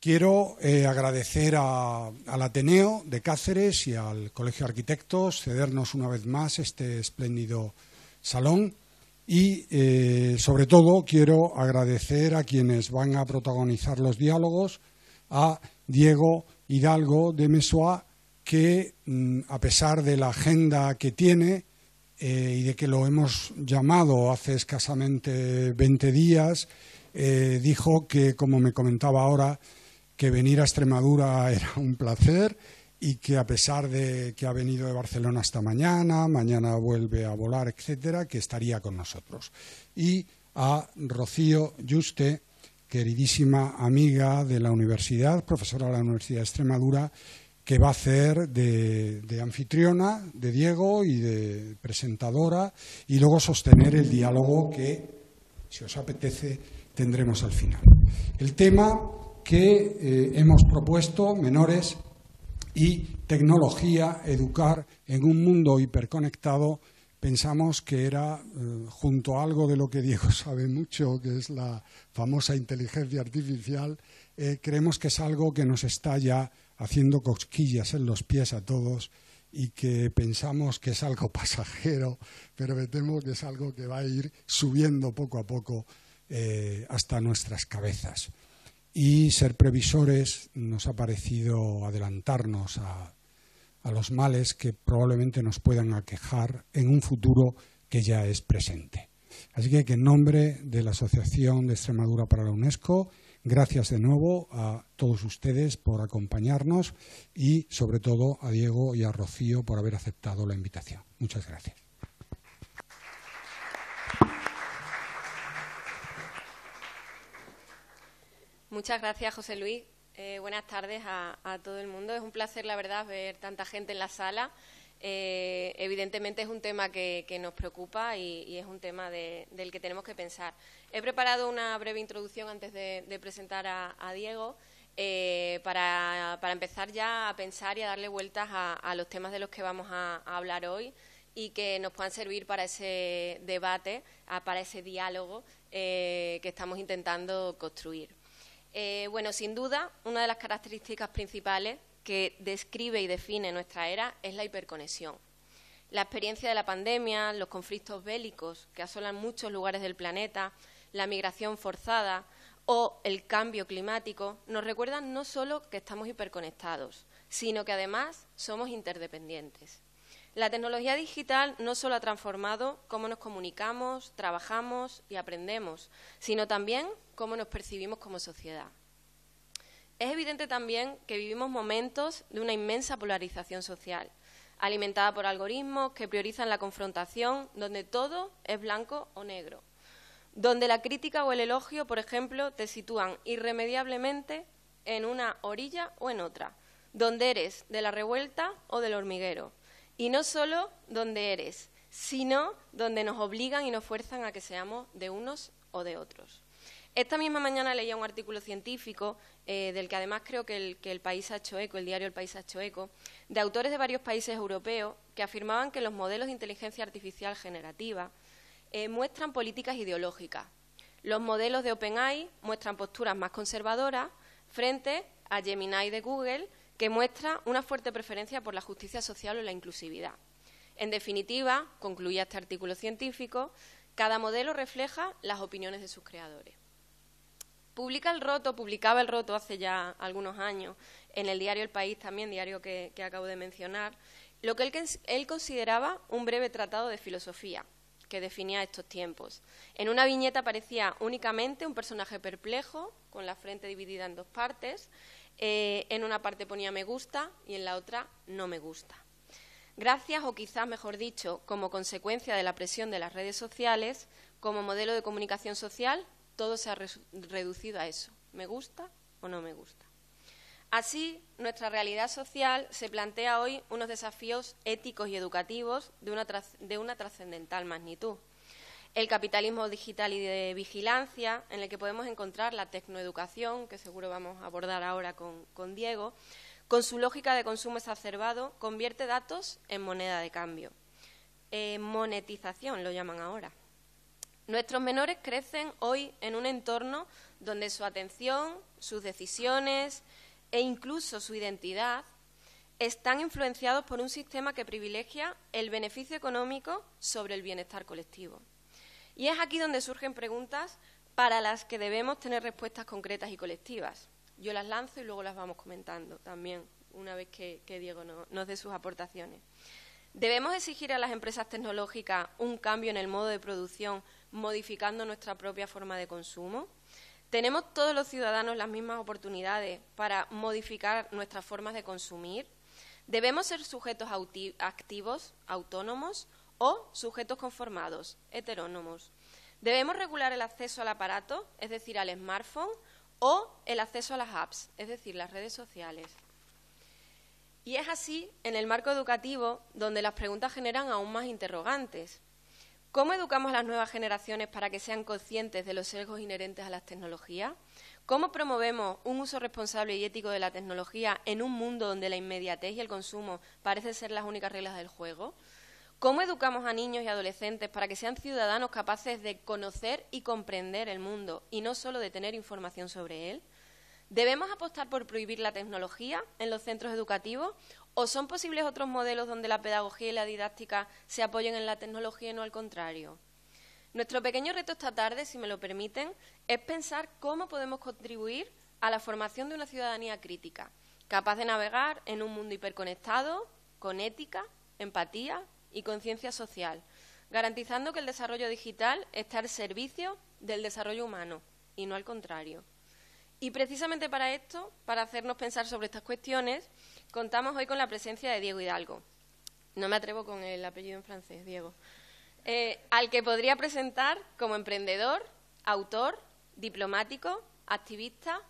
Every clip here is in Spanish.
Quiero agradecer al Ateneo de Cáceres y al Colegio de Arquitectos cedernos una vez más este espléndido salón y, sobre todo, quiero agradecer a quienes van a protagonizar los diálogos, a Diego Hidalgo de Messoa, que, a pesar de la agenda que tiene y de que lo hemos llamado hace escasamente 20 días, dijo que, como me comentaba ahora, que venir a Extremadura era un placer y que, a pesar de que ha venido de Barcelona hasta mañana vuelve a volar, etcétera, que estaría con nosotros. Y a Rocío Yuste, queridísima amiga de la universidad, profesora de la Universidad de Extremadura, que va a hacer de anfitriona de Diego y de presentadora y luego sostener el diálogo que, si os apetece, tendremos al final. El tema que hemos propuesto, menores y tecnología, educar en un mundo hiperconectado, pensamos que era, junto a algo de lo que Diego sabe mucho, que es la famosa inteligencia artificial, creemos que es algo que nos está ya haciendo cosquillas en los pies a todos y que pensamos que es algo pasajero, pero me temo que es algo que va a ir subiendo poco a poco hasta nuestras cabezas. Y ser previsores nos ha parecido adelantarnos a los males que probablemente nos puedan aquejar en un futuro que ya es presente. Así que en nombre de la Asociación de Extremadura para la UNESCO, gracias de nuevo a todos ustedes por acompañarnos y, sobre todo, a Diego y a Rocío por haber aceptado la invitación. Muchas gracias. Muchas gracias, José Luis. Buenas tardes a todo el mundo. Es un placer, la verdad, ver tanta gente en la sala. Evidentemente es un tema que nos preocupa y es un tema del que tenemos que pensar. He preparado una breve introducción antes de presentar a Diego para empezar ya a pensar y a darle vueltas a los temas de los que vamos a hablar hoy y que nos puedan servir para ese debate, para ese diálogo que estamos intentando construir. Bueno, sin duda, una de las características principales que describe y define nuestra era es la hiperconexión. La experiencia de la pandemia, los conflictos bélicos que asolan muchos lugares del planeta, la migración forzada o el cambio climático nos recuerdan no solo que estamos hiperconectados, sino que además somos interdependientes. La tecnología digital no solo ha transformado cómo nos comunicamos, trabajamos y aprendemos, sino también cómo nos percibimos como sociedad. Es evidente también que vivimos momentos de una inmensa polarización social, alimentada por algoritmos que priorizan la confrontación, donde todo es blanco o negro, donde la crítica o el elogio, por ejemplo, te sitúan irremediablemente en una orilla o en otra, donde eres de la revuelta o del hormiguero. Y no solo donde eres, sino donde nos obligan y nos fuerzan a que seamos de unos o de otros. Esta misma mañana leía un artículo científico, del que además creo que el País ha hecho eco, el diario El País ha hecho eco, de autores de varios países europeos que afirmaban que los modelos de inteligencia artificial generativa muestran políticas ideológicas. Los modelos de OpenAI muestran posturas más conservadoras frente a Gemini de Google, que muestra una fuerte preferencia por la justicia social o la inclusividad. En definitiva, concluía este artículo científico, cada modelo refleja las opiniones de sus creadores. Publicaba el Roto hace ya algunos años, en el diario El País también, diario que acabo de mencionar, lo que él consideraba un breve tratado de filosofía que definía estos tiempos. En una viñeta aparecía únicamente un personaje perplejo, con la frente dividida en dos partes. En una parte ponía me gusta y en la otra no me gusta. Gracias, o quizás mejor dicho, como consecuencia de la presión de las redes sociales, como modelo de comunicación social, todo se ha reducido a eso, me gusta o no me gusta. Así, nuestra realidad social se plantea hoy unos desafíos éticos y educativos de una trascendental magnitud. El capitalismo digital y de vigilancia, en el que podemos encontrar la tecnoeducación, que seguro vamos a abordar ahora con Diego, con su lógica de consumo exacerbado, convierte datos en moneda de cambio. Monetización lo llaman ahora. Nuestros menores crecen hoy en un entorno donde su atención, sus decisiones e incluso su identidad están influenciados por un sistema que privilegia el beneficio económico sobre el bienestar colectivo. Y es aquí donde surgen preguntas para las que debemos tener respuestas concretas y colectivas. Yo las lanzo y luego las vamos comentando también, una vez que Diego nos dé sus aportaciones. ¿Debemos exigir a las empresas tecnológicas un cambio en el modo de producción, modificando nuestra propia forma de consumo? ¿Tenemos todos los ciudadanos las mismas oportunidades para modificar nuestras formas de consumir? ¿Debemos ser sujetos activos, autónomos o sujetos conformados, heterónomos? ¿Debemos regular el acceso al aparato, es decir, al smartphone, o el acceso a las apps, es decir, las redes sociales? Y es así, en el marco educativo, donde las preguntas generan aún más interrogantes. ¿Cómo educamos a las nuevas generaciones para que sean conscientes de los sesgos inherentes a las tecnologías? ¿Cómo promovemos un uso responsable y ético de la tecnología en un mundo donde la inmediatez y el consumo parecen ser las únicas reglas del juego? ¿Cómo educamos a niños y adolescentes para que sean ciudadanos capaces de conocer y comprender el mundo y no solo de tener información sobre él? ¿Debemos apostar por prohibir la tecnología en los centros educativos o son posibles otros modelos donde la pedagogía y la didáctica se apoyen en la tecnología y no al contrario? Nuestro pequeño reto esta tarde, si me lo permiten, es pensar cómo podemos contribuir a la formación de una ciudadanía crítica, capaz de navegar en un mundo hiperconectado, con ética, empatía y conciencia social, garantizando que el desarrollo digital está al servicio del desarrollo humano y no al contrario. Y precisamente para esto, para hacernos pensar sobre estas cuestiones, contamos hoy con la presencia de Diego Hidalgo. No me atrevo con el apellido en francés, Diego. Al que podría presentar como emprendedor, autor, diplomático, activista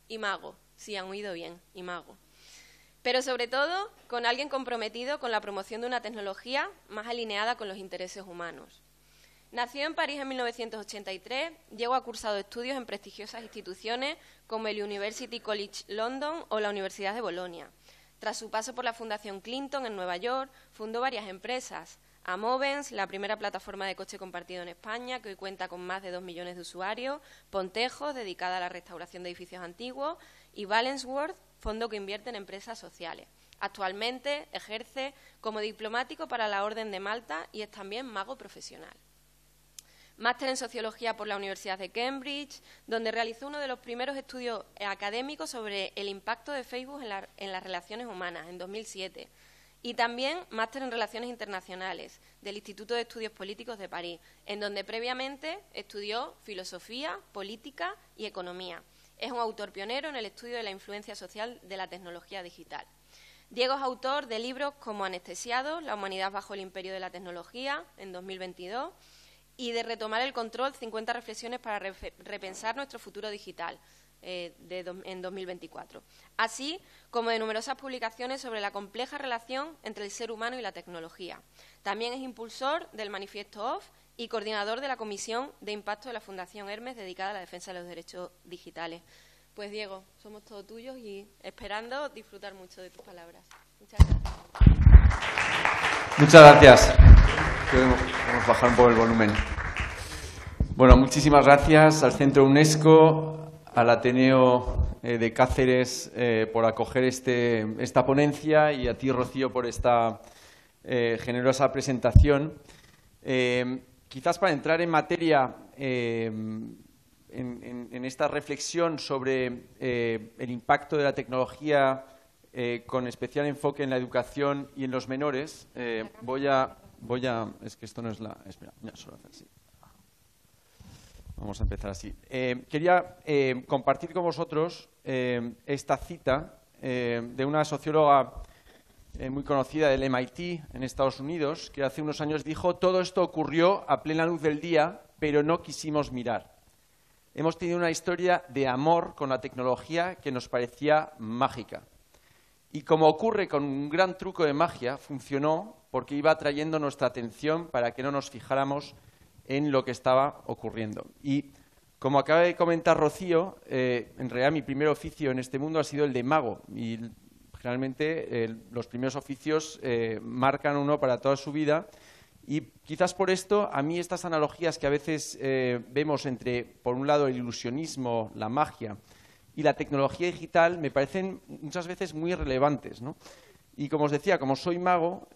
y mago, si han oído bien, y mago. Pero sobre todo con alguien comprometido con la promoción de una tecnología más alineada con los intereses humanos. Nació en París en 1983, Diego ha cursado estudios en prestigiosas instituciones como el University College London o la Universidad de Bolonia. Tras su paso por la Fundación Clinton en Nueva York, fundó varias empresas. Amovens, la primera plataforma de coche compartido en España, que hoy cuenta con más de 2 millones de usuarios, Pontejo, dedicada a la restauración de edificios antiguos, y Balanceword, fondo que invierte en empresas sociales. Actualmente ejerce como diplomático para la Orden de Malta y es también mago profesional. Máster en Sociología por la Universidad de Cambridge, donde realizó uno de los primeros estudios académicos sobre el impacto de Facebook en las relaciones humanas, en 2007. Y también máster en Relaciones Internacionales del Instituto de Estudios Políticos de París, en donde previamente estudió filosofía, política y economía. Es un autor pionero en el estudio de la influencia social de la tecnología digital. Diego es autor de libros como Anestesiados, La humanidad bajo el imperio de la tecnología, en 2022, y de Retomar el control, 50 reflexiones para repensar nuestro futuro digital, en 2024. Así como de numerosas publicaciones sobre la compleja relación entre el ser humano y la tecnología. También es impulsor del Manifiesto OFF y coordinador de la Comisión de Impacto de la Fundación Hermes, dedicada a la defensa de los derechos digitales. Pues, Diego, somos todos tuyos y esperando disfrutar mucho de tus palabras. Muchas gracias. Muchas gracias. Vamos a bajar un poco el volumen. Bueno, muchísimas gracias al Centro UNESCO, al Ateneo de Cáceres por acoger esta ponencia y a ti, Rocío, por esta generosa presentación. Quizás para entrar en materia en esta reflexión sobre el impacto de la tecnología con especial enfoque en la educación y en los menores, es que esto no es la... Espera, ya, solo hacer así. Vamos a empezar así. Quería compartir con vosotros esta cita de una socióloga muy conocida del MIT en Estados Unidos, que hace unos años dijo: todo esto ocurrió a plena luz del día, pero no quisimos mirar. Hemos tenido una historia de amor con la tecnología que nos parecía mágica. Y como ocurre con un gran truco de magia, funcionó porque iba atrayendo nuestra atención para que no nos fijáramos en lo que estaba ocurriendo. Y como acaba de comentar Rocío, en realidad mi primer oficio en este mundo ha sido el de mago. Y generalmente los primeros oficios marcan uno para toda su vida. Y quizás por esto, a mí estas analogías que a veces vemos entre, por un lado, el ilusionismo, la magia, y la tecnología digital me parecen muchas veces muy relevantes, ¿no? Y como os decía, como soy mago,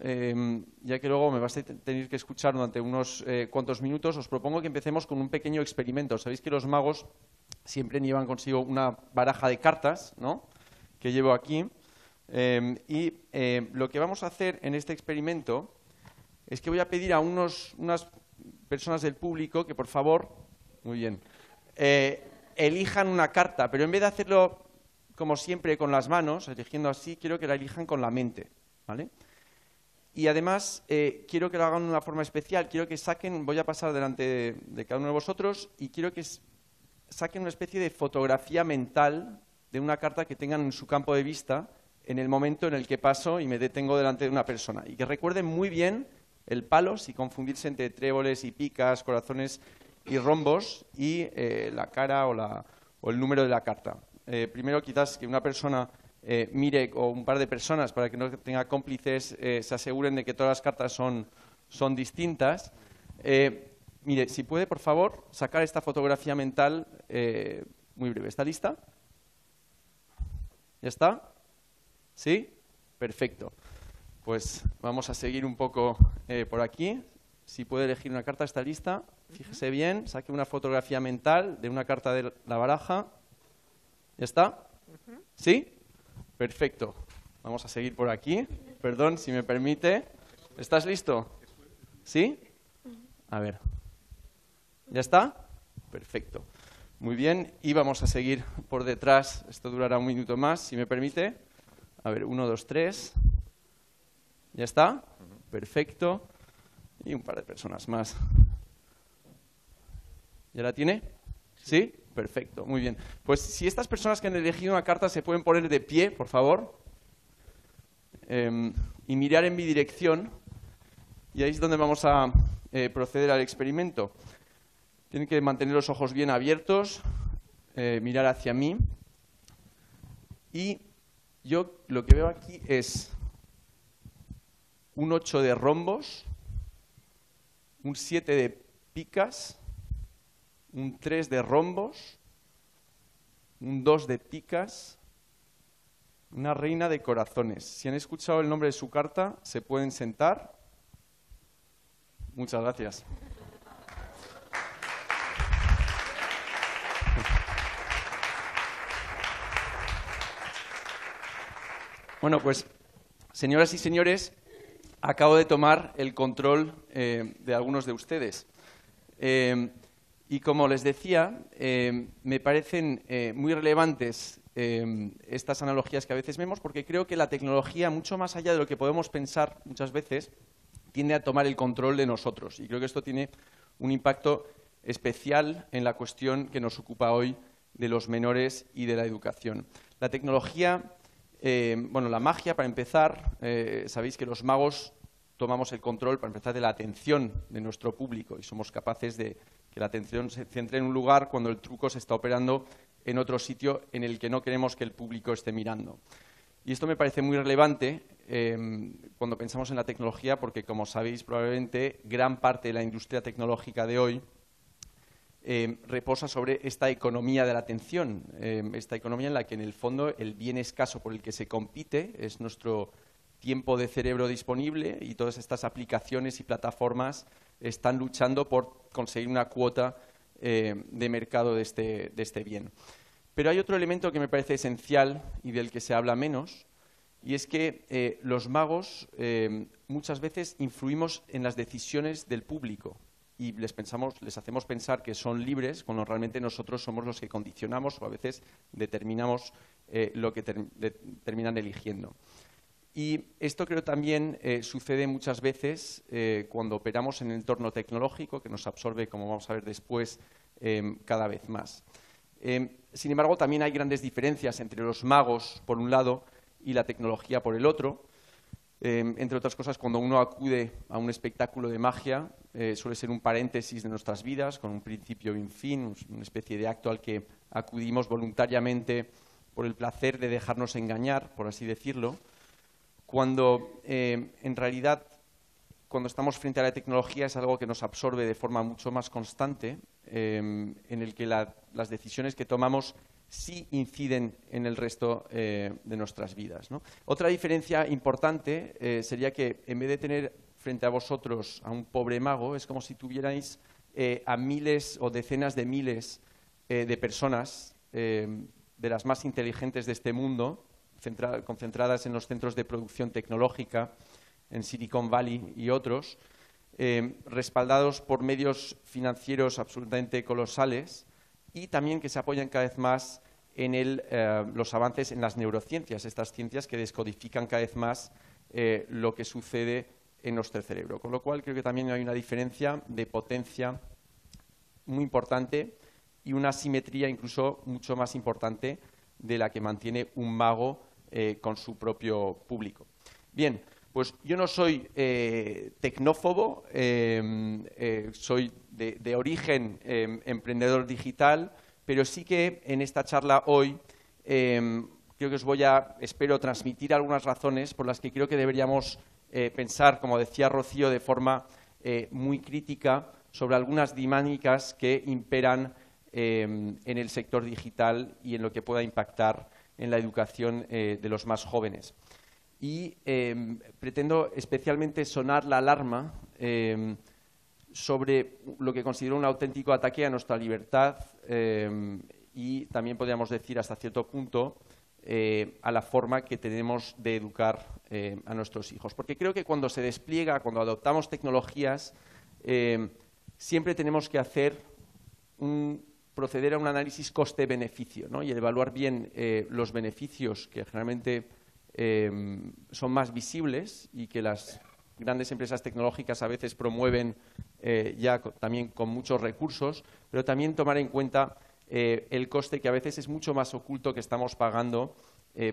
ya que luego me vais a tener que escuchar durante unos cuantos minutos, os propongo que empecemos con un pequeño experimento. Sabéis que los magos siempre llevan consigo una baraja de cartas, ¿no?, que llevo aquí. Lo que vamos a hacer en este experimento es que voy a pedir a unas personas del público que, por favor, muy bien, elijan una carta, pero en vez de hacerlo como siempre con las manos, eligiendo así, quiero que la elijan con la mente, ¿vale? Y además quiero que lo hagan de una forma especial, quiero que saquen, voy a pasar delante de cada uno de vosotros y quiero que saquen una especie de fotografía mental de una carta que tengan en su campo de vista en el momento en el que paso y me detengo delante de una persona. Y que recuerden muy bien el palo, sin confundirse entre tréboles y picas, corazones y rombos, y la cara o el número de la carta. Primero, quizás que una persona mire, o un par de personas, para que no tenga cómplices, se aseguren de que todas las cartas son distintas. Mire, si puede, por favor, sacar esta fotografía mental muy breve. ¿Está lista? ¿Ya está? ¿Sí? Perfecto. Pues vamos a seguir un poco por aquí. Si puede elegir una carta, está lista. Fíjese bien, saque una fotografía mental de una carta de la baraja. ¿Ya está? ¿Sí? Perfecto. Vamos a seguir por aquí. Perdón, si me permite. ¿Estás listo? ¿Sí? A ver. ¿Ya está? Perfecto. Muy bien. Y vamos a seguir por detrás. Esto durará un minuto más, si me permite. A ver, 1, 2, 3. ¿Ya está? Perfecto. Y un par de personas más. ¿Ya la tiene? ¿Sí? Perfecto, muy bien. Pues si estas personas que han elegido una carta se pueden poner de pie, por favor, y mirar en mi dirección, y ahí es donde vamos a proceder al experimento. Tienen que mantener los ojos bien abiertos, mirar hacia mí, y yo lo que veo aquí es un 8 de rombos, un 7 de picas, un 3 de rombos, un 2 de picas, una reina de corazones. Si han escuchado el nombre de su carta, se pueden sentar. Muchas gracias. Bueno, pues, señoras y señores, acabo de tomar el control de algunos de ustedes. Y como les decía, me parecen muy relevantes estas analogías que a veces vemos, porque creo que la tecnología, mucho más allá de lo que podemos pensar muchas veces, tiende a tomar el control de nosotros. Y creo que esto tiene un impacto especial en la cuestión que nos ocupa hoy de los menores y de la educación. La tecnología, bueno, la magia, para empezar, sabéis que los magos tomamos el control, para empezar, de la atención de nuestro público y somos capaces de que la atención se centre en un lugar cuando el truco se está operando en otro sitio en el que no queremos que el público esté mirando. Y esto me parece muy relevante cuando pensamos en la tecnología porque, como sabéis, probablemente gran parte de la industria tecnológica de hoy reposa sobre esta economía de la atención, esta economía en la que, en el fondo, el bien escaso por el que se compite es nuestro tiempo de cerebro disponible, y todas estas aplicaciones y plataformas están luchando por conseguir una cuota de mercado de este bien. Pero hay otro elemento que me parece esencial y del que se habla menos, y es que los magos muchas veces influimos en las decisiones del público y les hacemos pensar que son libres, cuando realmente nosotros somos los que condicionamos o a veces determinamos lo que terminan eligiendo. Y esto creo también sucede muchas veces cuando operamos en el entorno tecnológico, que nos absorbe, como vamos a ver después, cada vez más. Sin embargo, también hay grandes diferencias entre los magos, por un lado, y la tecnología, por el otro. Entre otras cosas, cuando uno acude a un espectáculo de magia, suele ser un paréntesis de nuestras vidas, con un principio y un fin, una especie de acto al que acudimos voluntariamente por el placer de dejarnos engañar, por así decirlo, cuando en realidad cuando estamos frente a la tecnología es algo que nos absorbe de forma mucho más constante, en el que las decisiones que tomamos sí inciden en el resto de nuestras vidas, ¿no? Otra diferencia importante sería que en vez de tener frente a vosotros a un pobre mago, es como si tuvierais a miles o decenas de miles de personas, de las más inteligentes de este mundo, concentradas en los centros de producción tecnológica, en Silicon Valley y otros, respaldados por medios financieros absolutamente colosales y también que se apoyan cada vez más en los avances en las neurociencias, estas ciencias que descodifican cada vez más lo que sucede en nuestro cerebro. Con lo cual creo que también hay una diferencia de potencia muy importante y una simetría incluso mucho más importante de la que mantiene un mago con su propio público. Bien, pues yo no soy tecnófobo, soy de origen emprendedor digital, pero sí que en esta charla hoy creo que os espero transmitir algunas razones por las que creo que deberíamos pensar, como decía Rocío, de forma muy crítica sobre algunas dinámicas que imperan en el sector digital y en lo que pueda impactar en la educación de los más jóvenes. Y pretendo especialmente sonar la alarma sobre lo que considero un auténtico ataque a nuestra libertad y también podríamos decir hasta cierto punto a la forma que tenemos de educar a nuestros hijos. Porque creo que cuando se despliega, cuando adoptamos tecnologías, siempre tenemos que proceder a un análisis coste-beneficio, ¿no? Y evaluar bien los beneficios que generalmente son más visibles y que las grandes empresas tecnológicas a veces promueven también con muchos recursos, pero también tomar en cuenta el coste que a veces es mucho más oculto que estamos pagando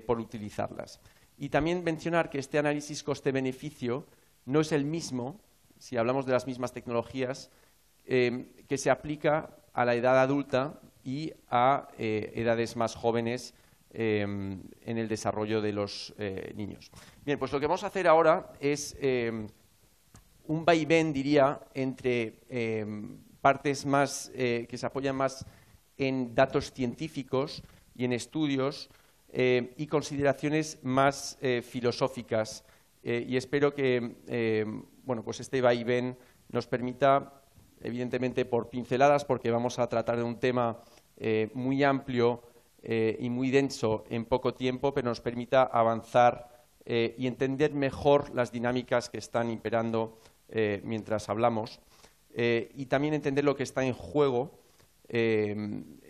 por utilizarlas. Y también mencionar que este análisis coste-beneficio no es el mismo, si hablamos de las mismas tecnologías, que se aplica a la edad adulta y a edades más jóvenes en el desarrollo de los niños. Bien, pues lo que vamos a hacer ahora es un vaivén, diría, entre partes más que se apoyan más en datos científicos y en estudios y consideraciones más filosóficas. Y espero que bueno, pues este vaivén nos permita, evidentemente por pinceladas, porque vamos a tratar de un tema muy amplio y muy denso en poco tiempo, pero nos permita avanzar y entender mejor las dinámicas que están imperando mientras hablamos y también entender lo que está en juego en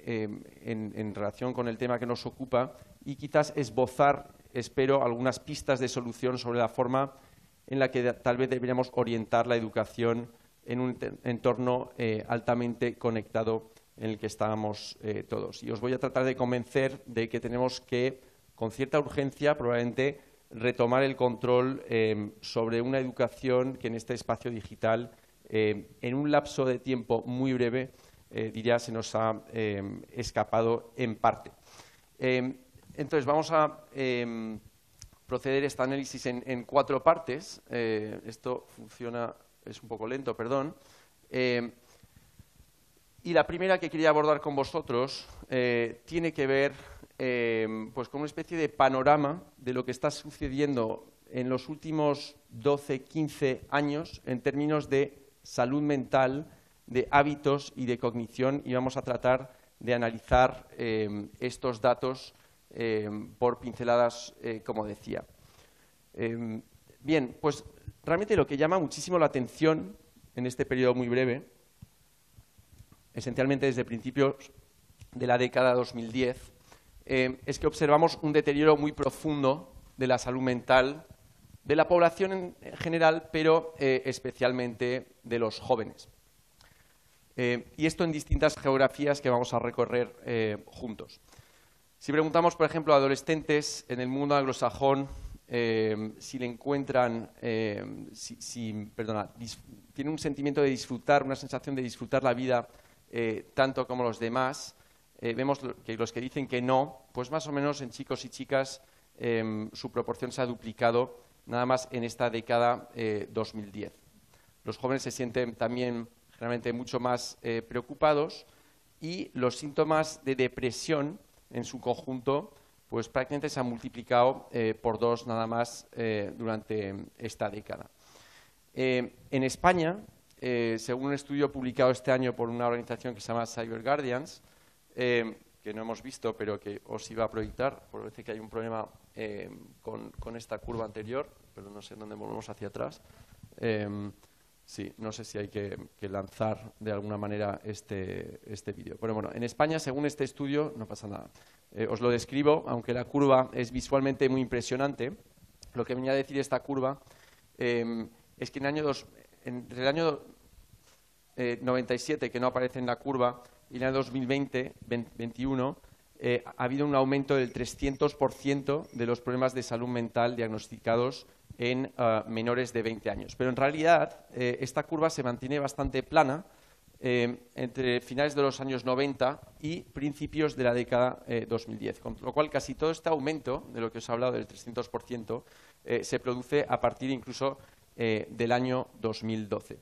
relación con el tema que nos ocupa y quizás esbozar, espero, algunas pistas de solución sobre la forma en la que tal vez deberíamos orientar la educación en un entorno altamente conectado en el que estábamos todos. Y os voy a tratar de convencer de que tenemos que, con cierta urgencia, probablemente retomar el control sobre una educación que en este espacio digital, en un lapso de tiempo muy breve, diría, se nos ha escapado en parte. Entonces, vamos a proceder a este análisis en 4 partes. Esto funciona, es un poco lento, perdón. Y la primera que quería abordar con vosotros tiene que ver pues con una especie de panorama de lo que está sucediendo en los últimos 12, 15 años en términos de salud mental, de hábitos y de cognición, y vamos a tratar de analizar estos datos por pinceladas, como decía. Bien, pues realmente lo que llama muchísimo la atención en este periodo muy breve, esencialmente desde principios de la década 2010, es que observamos un deterioro muy profundo de la salud mental de la población en general, pero especialmente de los jóvenes. Y esto en distintas geografías que vamos a recorrer juntos. Si preguntamos, por ejemplo, a adolescentes en el mundo anglosajón si le encuentran, tienen un sentimiento de disfrutar, una sensación de disfrutar la vida tanto como los demás, vemos que los que dicen que no, pues más o menos en chicos y chicas su proporción se ha duplicado nada más en esta década 2010. los jóvenes se sienten también generalmente mucho más preocupados y los síntomas de depresión en su conjunto pues prácticamente se han multiplicado por 2 nada más durante esta década. En España, según un estudio publicado este año por una organización que se llama Cyber Guardians, que no hemos visto, pero que os iba a proyectar, parece que hay un problema con esta curva anterior, pero no sé dónde volvemos hacia atrás. Sí, no sé si hay que lanzar de alguna manera este vídeo. Pero bueno, en España, según este estudio, no pasa nada. Os lo describo, aunque la curva es visualmente muy impresionante. Lo que venía a decir esta curva es que entre el año 97, que no aparece en la curva, y en el año 2020-21, ha habido un aumento del 300% de los problemas de salud mental diagnosticados en menores de 20 años. Pero en realidad esta curva se mantiene bastante plana entre finales de los años 90 y principios de la década 2010, con lo cual casi todo este aumento de lo que os he hablado del 300% se produce a partir incluso del año 2012.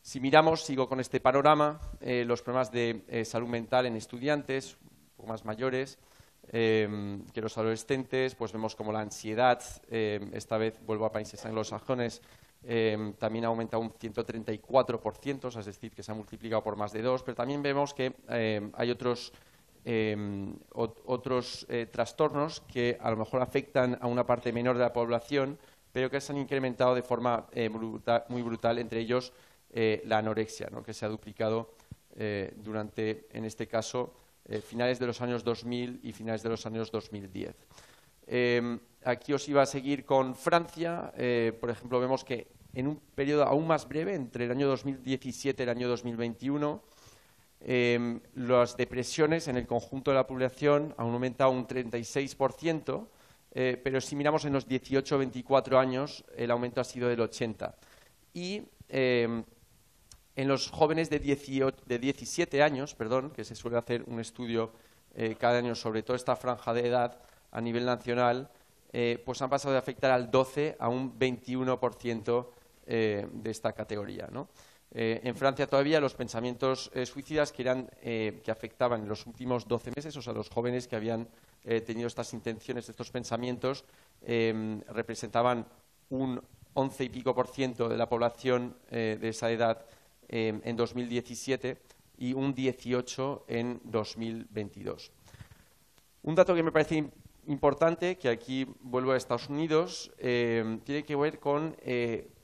Si miramos, sigo con este panorama, los problemas de salud mental en estudiantes un poco más mayores que los adolescentes, pues vemos como la ansiedad, esta vez vuelvo a países anglosajones, también ha aumentado un 134%, es decir, que se ha multiplicado por más de 2, pero también vemos que hay otros trastornos que a lo mejor afectan a una parte menor de la población, pero que se han incrementado de forma muy brutal, entre ellos la anorexia, ¿no?, que se ha duplicado durante, en este caso, finales de los años 2000 y finales de los años 2010. Aquí os iba a seguir con Francia. Por ejemplo, vemos que en un periodo aún más breve, entre el año 2017 y el año 2021, las depresiones en el conjunto de la población han aumentado un 36%, pero si miramos en los 18-24 años, el aumento ha sido del 80%. Y en los jóvenes de 17 años, que se suele hacer un estudio cada año sobre toda esta franja de edad a nivel nacional, pues han pasado de afectar al 12 a un 21% de esta categoría, ¿no? En Francia todavía los pensamientos suicidas que afectaban en los últimos 12 meses, o sea, los jóvenes que habían tenido estas intenciones, estos pensamientos, representaban un 11 y pico % de la población de esa edad en 2017 y un 18 en 2022. Un dato que me parece importante, que aquí vuelvo a Estados Unidos, tiene que ver con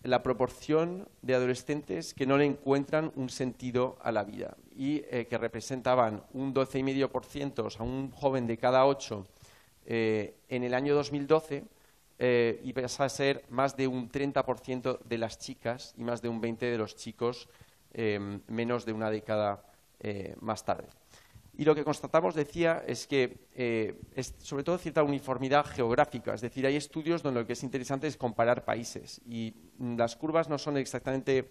la proporción de adolescentes que no le encuentran un sentido a la vida y que representaban un 12,5%, o sea, un joven de cada 8 en el año 2012, y pasa a ser más de un 30% de las chicas y más de un 20% de los chicos menos de una década más tarde. Y lo que constatamos, decía, es que es sobre todo cierta uniformidad geográfica. Es decir, hay estudios donde lo que es interesante es comparar países y las curvas no son exactamente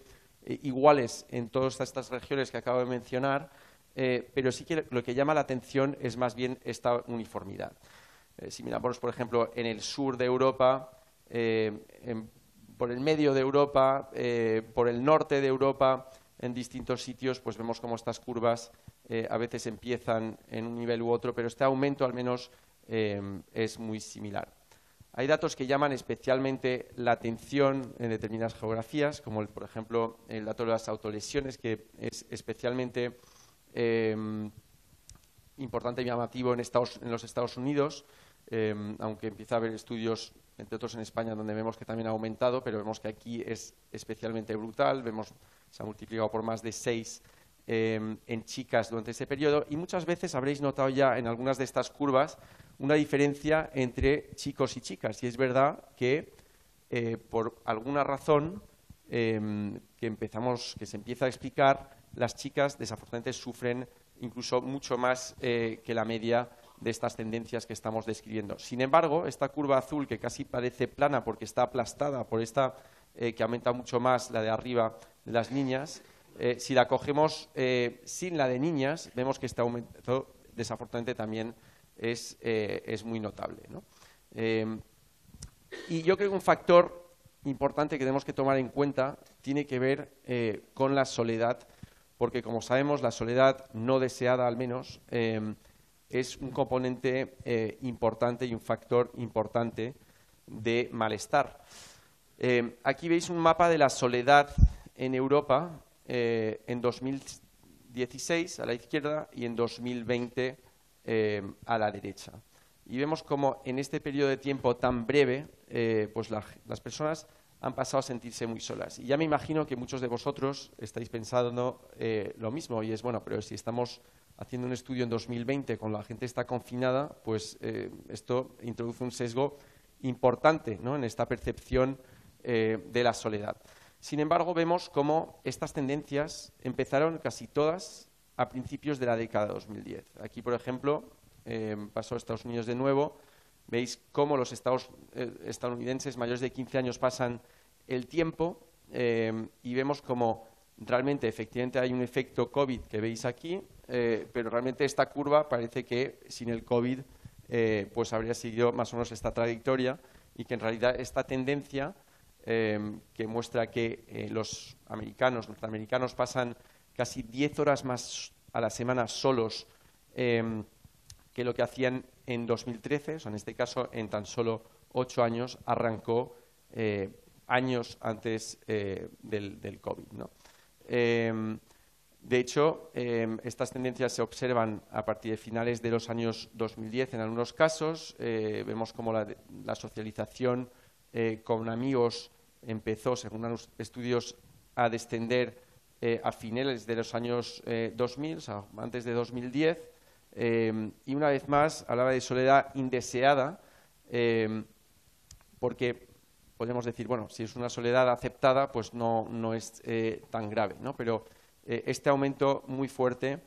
iguales en todas estas regiones que acabo de mencionar, pero sí que lo que llama la atención es más bien esta uniformidad. Si miramos, por ejemplo, en el sur de Europa, por el medio de Europa, por el norte de Europa, en distintos sitios, pues vemos cómo estas curvas a veces empiezan en un nivel u otro, pero este aumento al menos es muy similar. Hay datos que llaman especialmente la atención en determinadas geografías, como por ejemplo el dato de las autolesiones, que es especialmente importante y llamativo en los Estados Unidos, aunque empieza a haber estudios, entre otros en España, donde vemos que también ha aumentado, pero vemos que aquí es especialmente brutal, se ha multiplicado por más de 6 en chicas durante ese periodo, y muchas veces habréis notado ya en algunas de estas curvas una diferencia entre chicos y chicas, y es verdad que por alguna razón que se empieza a explicar, las chicas desafortunadamente sufren incluso mucho más que la media de estas tendencias que estamos describiendo. Sin embargo, esta curva azul, que casi parece plana porque está aplastada por esta que aumenta mucho más, la de arriba de las niñas, si la cogemos sin la de niñas, vemos que este aumento desafortunadamente también es muy notable, ¿no? Y yo creo que un factor importante que tenemos que tomar en cuenta tiene que ver con la soledad, porque como sabemos la soledad no deseada al menos es un componente importante y un factor importante de malestar. Aquí veis un mapa de la soledad en Europa en 2016 a la izquierda y en 2020 a la derecha. Y vemos como en este periodo de tiempo tan breve pues las personas han pasado a sentirse muy solas. Y ya me imagino que muchos de vosotros estáis pensando lo mismo, y es, bueno, pero si estamos haciendo un estudio en 2020 cuando la gente está confinada, pues esto introduce un sesgo importante, ¿no?, en esta percepción de la soledad. Sin embargo, vemos cómo estas tendencias empezaron casi todas a principios de la década de 2010. Aquí, por ejemplo, pasó a Estados Unidos de nuevo. Veis cómo los estadounidenses mayores de 15 años pasan el tiempo y vemos cómo realmente, efectivamente, hay un efecto COVID que veis aquí, pero realmente esta curva parece que sin el COVID pues habría seguido más o menos esta trayectoria, y que en realidad esta tendencia que muestra que los norteamericanos pasan casi 10 horas más a la semana solos que lo que hacían en 2013, o sea, en este caso en tan solo 8 años, arrancó años antes del COVID, ¿no? De hecho, estas tendencias se observan a partir de finales de los años 2010 en algunos casos. Vemos como la socialización con amigos empezó, según los estudios, a descender a finales de los años 2000, o sea, antes de 2010. Y una vez más hablaba de soledad indeseada, porque podemos decir, bueno, si es una soledad aceptada, pues no es tan grave, ¿no? Pero este aumento muy fuerte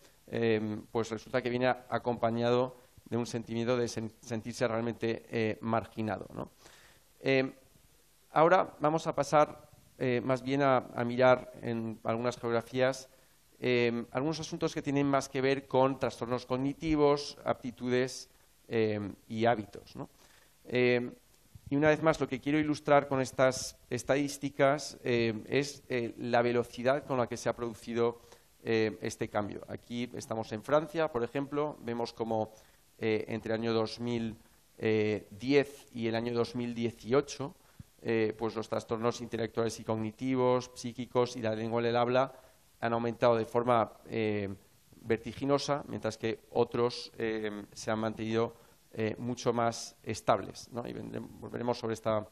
pues resulta que viene acompañado de un sentimiento de sentirse realmente marginado, ¿no? Ahora vamos a pasar más bien a mirar en algunas geografías algunos asuntos que tienen más que ver con trastornos cognitivos, aptitudes y hábitos, ¿no? Y una vez más, lo que quiero ilustrar con estas estadísticas es la velocidad con la que se ha producido este cambio. Aquí estamos en Francia, por ejemplo, vemos como entre el año 2010 y el año 2018 pues los trastornos intelectuales y cognitivos, psíquicos y la lengua del habla han aumentado de forma vertiginosa, mientras que otros se han mantenido mucho más estables, ¿no? Y volveremos sobre esta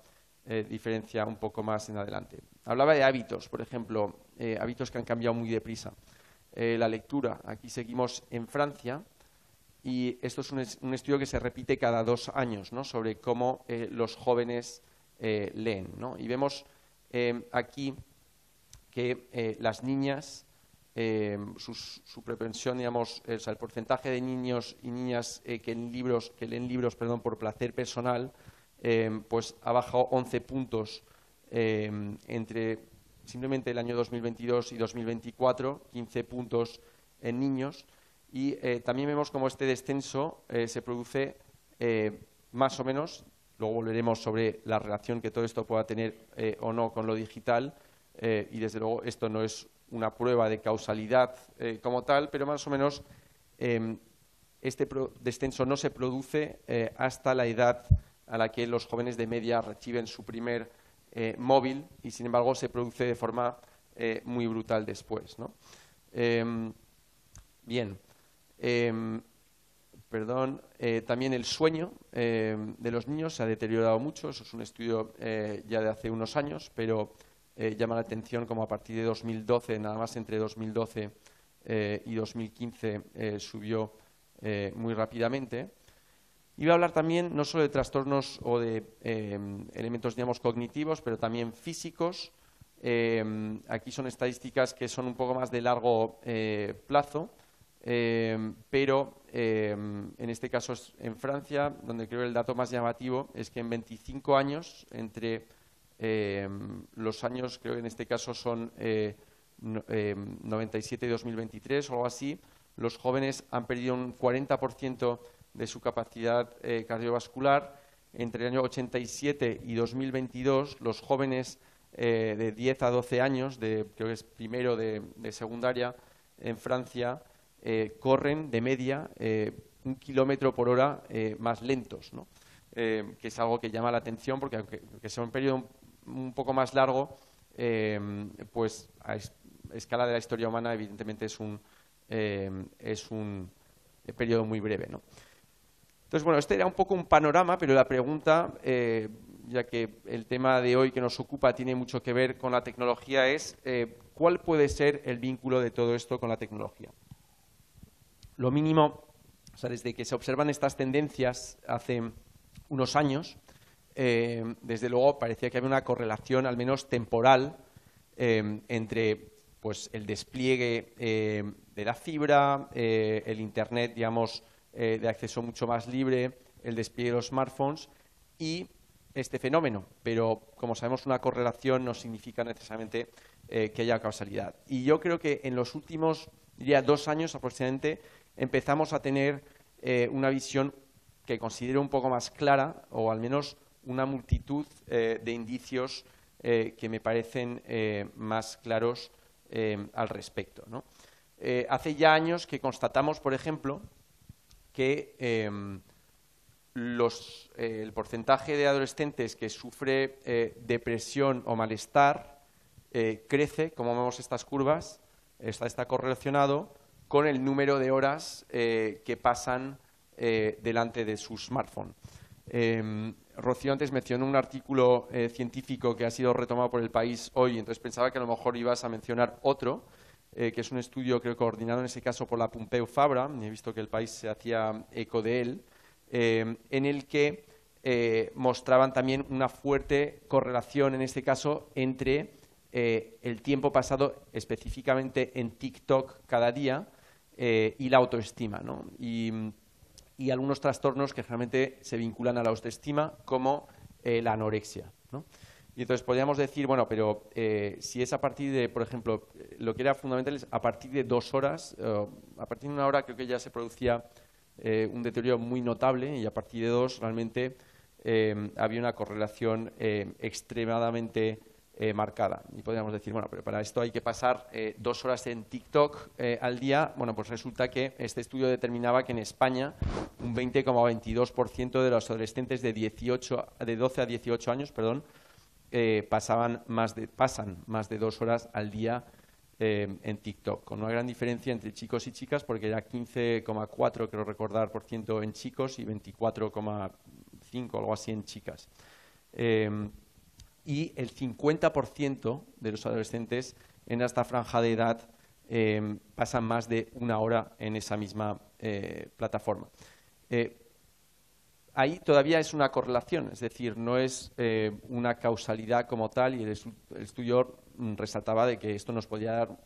diferencia un poco más en adelante. Hablaba de hábitos, por ejemplo, hábitos que han cambiado muy deprisa. La lectura, aquí seguimos en Francia, y esto es un estudio que se repite cada 2 años, ¿no?, sobre cómo los jóvenes leen, ¿no? Y vemos aquí que las niñas, su propensión, digamos, o sea, el porcentaje de niños y niñas que leen libros por placer personal, pues ha bajado 11 puntos entre simplemente el año 2022 y 2024, 15 puntos en niños, y también vemos como este descenso se produce más o menos. Luego volveremos sobre la relación que todo esto pueda tener o no con lo digital, y desde luego esto no es una prueba de causalidad como tal, pero más o menos este descenso no se produce hasta la edad a la que los jóvenes de media reciben su primer móvil, y sin embargo se produce de forma muy brutal después, ¿no? Bien. También el sueño de los niños se ha deteriorado mucho. Eso es un estudio ya de hace unos años, pero llama la atención como a partir de 2012, nada más entre 2012 y 2015 subió muy rápidamente. Y voy a hablar también no solo de trastornos o de elementos, digamos, cognitivos, pero también físicos. Aquí son estadísticas que son un poco más de largo plazo, pero en este caso es en Francia, donde creo que el dato más llamativo es que en 25 años, entre los años, creo que en este caso son 97 y 2023 o algo así, los jóvenes han perdido un 40% de su capacidad cardiovascular, entre el año 87 y 2022, los jóvenes de 10 a 12 años, creo que es primero de secundaria en Francia, corren de media 1 kilómetro por hora más lentos, ¿no? Que es algo que llama la atención porque aunque sea un periodo un poco más largo, pues a escala de la historia humana evidentemente es un periodo muy breve, ¿no? Entonces, bueno, este era un poco un panorama, pero la pregunta, ya que el tema de hoy que nos ocupa tiene mucho que ver con la tecnología, es ¿cuál puede ser el vínculo de todo esto con la tecnología? Lo mínimo, o sea, desde que se observan estas tendencias hace unos años, desde luego parecía que había una correlación, al menos temporal, entre pues, el despliegue de la fibra, el Internet, digamos, de acceso mucho más libre, el despliegue de los smartphones y este fenómeno. Pero, como sabemos, una correlación no significa necesariamente que haya causalidad. Y yo creo que en los últimos, diría, 2 años aproximadamente, empezamos a tener una visión que considero un poco más clara, o al menos una multitud de indicios que me parecen más claros al respecto, ¿no? Hace ya años que constatamos, por ejemplo, que el porcentaje de adolescentes que sufre depresión o malestar crece, como vemos estas curvas, está correlacionado con el número de horas que pasan delante de su smartphone. Rocío antes mencionó un artículo científico que ha sido retomado por El País hoy, entonces pensaba que a lo mejor ibas a mencionar otro, que es un estudio creo coordinado en ese caso por la Pompeu Fabra, he visto que El País se hacía eco de él, en el que mostraban también una fuerte correlación en este caso entre el tiempo pasado específicamente en TikTok cada día y la autoestima, ¿no? Y algunos trastornos que generalmente se vinculan a la autoestima, como la anorexia, ¿no? Y entonces podríamos decir, bueno, pero si es a partir de, por ejemplo, lo que era fundamental es a partir de 2 horas, a partir de 1 hora creo que ya se producía un deterioro muy notable y a partir de 2 realmente había una correlación extremadamente marcada. Y podríamos decir, bueno, pero para esto hay que pasar 2 horas en TikTok al día. Bueno, pues resulta que este estudio determinaba que en España un 20,22% de los adolescentes de 12 a 18 años, pasan más de 2 horas al día en TikTok, con una gran diferencia entre chicos y chicas, porque era 15,4, creo recordar, por ciento en chicos y 24,5, algo así, en chicas. Y el 50% de los adolescentes en esta franja de edad pasan más de 1 hora en esa misma plataforma. Ahí todavía es una correlación, es decir, no es una causalidad como tal, y el estudio resaltaba de que esto nos podía dar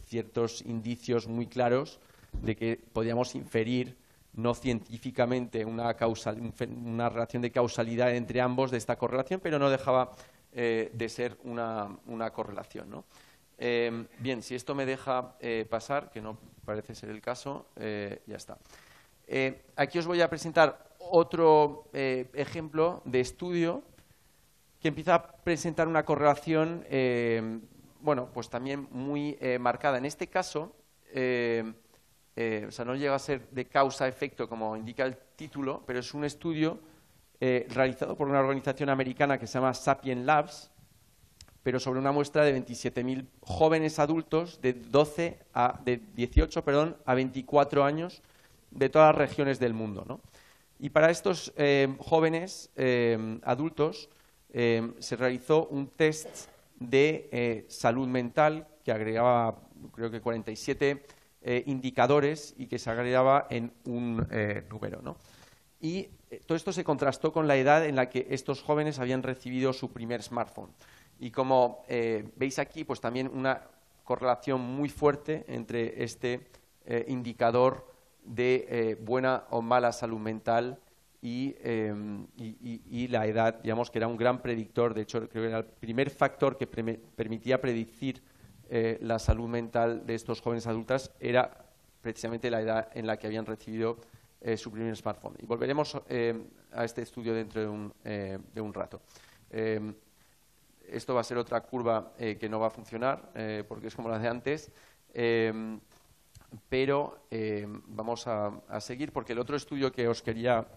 ciertos indicios muy claros de que podíamos inferir no científicamente una relación de causalidad entre ambos de esta correlación, pero no dejaba de ser una correlación, ¿no? Bien, si esto me deja pasar, que no parece ser el caso, ya está. Aquí os voy a presentar otro ejemplo de estudio que empieza a presentar una correlación, bueno, pues también muy marcada. En este caso, o sea, no llega a ser de causa-efecto como indica el título, pero es un estudio realizado por una organización americana que se llama Sapien Labs, pero sobre una muestra de 27.000 jóvenes adultos de 18 a 24 años de todas las regiones del mundo, ¿no? Y para estos jóvenes adultos se realizó un test de salud mental que agregaba, creo que 47 indicadores y que se agregaba en un número, ¿no? Y todo esto se contrastó con la edad en la que estos jóvenes habían recibido su primer smartphone. Y como veis aquí, pues también una correlación muy fuerte entre este indicador de buena o mala salud mental y la edad, digamos que era un gran predictor. De hecho, creo que era el primer factor que permitía predecir la salud mental de estos jóvenes adultas, era precisamente la edad en la que habían recibido su primer smartphone. Y volveremos a este estudio dentro de un rato. Esto va a ser otra curva que no va a funcionar porque es como la de antes, pero vamos a seguir porque el otro estudio que os quería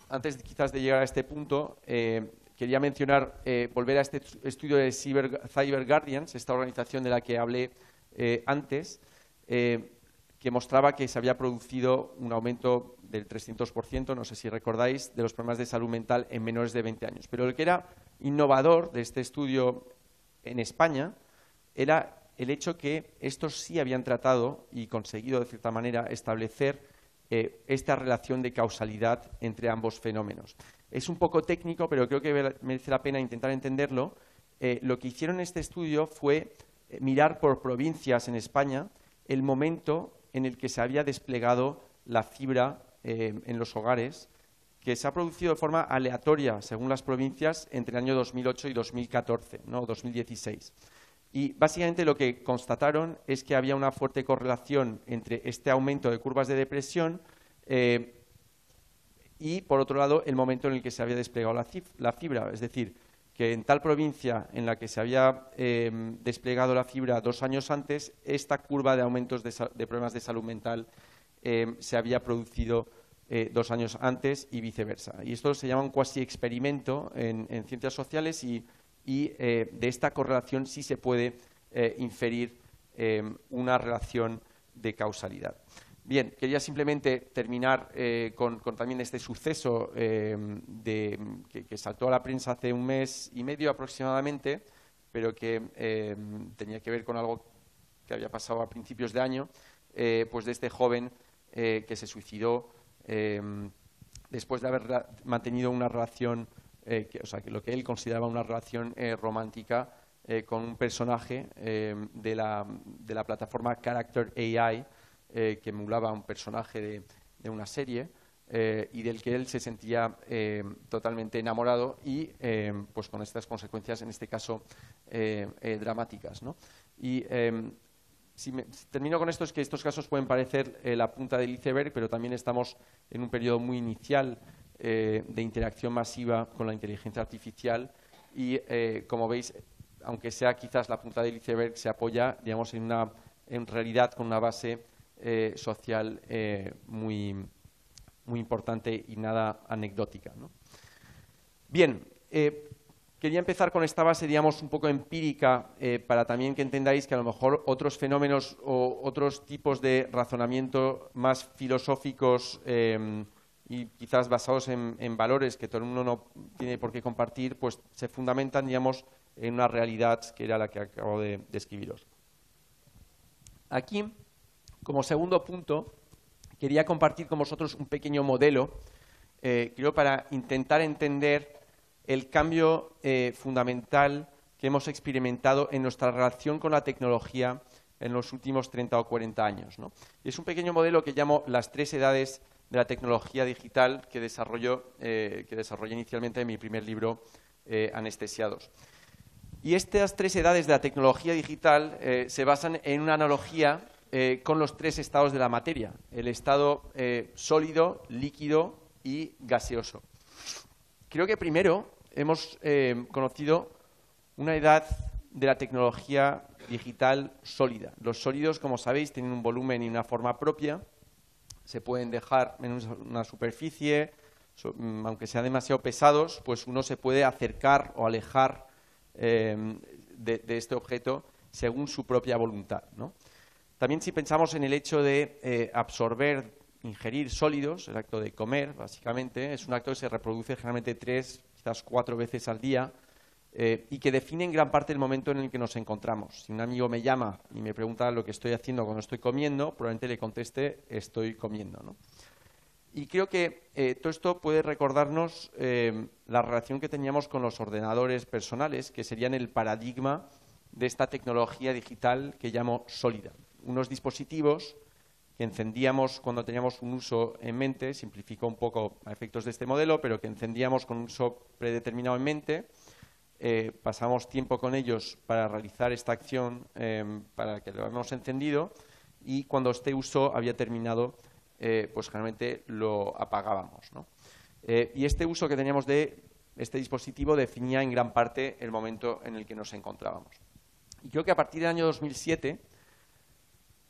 antes quizás de llegar a este punto, quería mencionar, volver a este estudio de Cyber Guardians, esta organización de la que hablé antes, que mostraba que se había producido un aumento del 300%, no sé si recordáis, de los problemas de salud mental en menores de 20 años. Pero lo que era innovador de este estudio en España era el hecho que estos sí habían tratado y conseguido, de cierta manera, establecer esta relación de causalidad entre ambos fenómenos. Es un poco técnico, pero creo que merece la pena intentar entenderlo. Lo que hicieron en este estudio fue mirar por provincias en España el momento en el que se había desplegado la fibra en los hogares, que se ha producido de forma aleatoria, según las provincias, entre el año 2008 y 2014, ¿no? 2016. Y básicamente lo que constataron es que había una fuerte correlación entre este aumento de curvas de depresión y, por otro lado, el momento en el que se había desplegado la fibra. Es decir, que en tal provincia en la que se había desplegado la fibra 2 años antes, esta curva de aumentos de problemas de salud mental se había producido 2 años antes y viceversa. Y esto se llama un cuasi experimento en ciencias sociales y de esta correlación sí se puede inferir una relación de causalidad. Bien, quería simplemente terminar con también este suceso que saltó a la prensa hace 1 mes y medio aproximadamente, pero que tenía que ver con algo que había pasado a principios de año, pues de este joven que se suicidó después de haber mantenido una relación, lo que él consideraba una relación romántica con un personaje de la plataforma Character AI, que emulaba a un personaje de una serie y del que él se sentía totalmente enamorado y pues con estas consecuencias, en este caso, dramáticas, ¿no? Y si termino con esto, es que estos casos pueden parecer la punta del iceberg, pero también estamos en un periodo muy inicial de interacción masiva con la inteligencia artificial y, como veis, aunque sea quizás la punta del iceberg, se apoya, digamos, en realidad con una base social muy importante y nada anecdótica, ¿no? Bien, quería empezar con esta base, digamos, un poco empírica, para también que entendáis que a lo mejor otros fenómenos o otros tipos de razonamiento más filosóficos y quizás basados en valores que todo el mundo no tiene por qué compartir, pues se fundamentan, digamos, en una realidad que era la que acabo de describiros. Aquí, como segundo punto, quería compartir con vosotros un pequeño modelo, creo, para intentar entender el cambio fundamental que hemos experimentado en nuestra relación con la tecnología en los últimos 30 o 40 años, ¿no? Y es un pequeño modelo que llamo las 3 edades de la tecnología digital que desarrollé inicialmente en mi primer libro, Anestesiados. Y estas 3 edades de la tecnología digital se basan en una analogía con los 3 estados de la materia: el estado sólido, líquido y gaseoso. Creo que primero hemos conocido una edad de la tecnología digital sólida. Los sólidos, como sabéis, tienen un volumen y una forma propia. Se pueden dejar en una superficie, aunque sean demasiado pesados, pues uno se puede acercar o alejar de este objeto según su propia voluntad, ¿no? También, si pensamos en el hecho de absorber, ingerir sólidos, el acto de comer, básicamente, es un acto que se reproduce generalmente 3, quizás 4 veces al día y que define en gran parte el momento en el que nos encontramos. Si un amigo me llama y me pregunta lo que estoy haciendo cuando estoy comiendo, probablemente le conteste estoy comiendo, ¿no? Y creo que todo esto puede recordarnos la relación que teníamos con los ordenadores personales, que serían el paradigma de esta tecnología digital que llamo sólida. Unos dispositivos que encendíamos cuando teníamos un uso en mente, simplifico un poco a efectos de este modelo, pero que encendíamos con un uso predeterminado en mente, pasamos tiempo con ellos para realizar esta acción para que lo hemos encendido y cuando este uso había terminado, pues generalmente lo apagábamos, ¿no? Y este uso que teníamos de este dispositivo definía en gran parte el momento en el que nos encontrábamos. Y creo que a partir del año 2007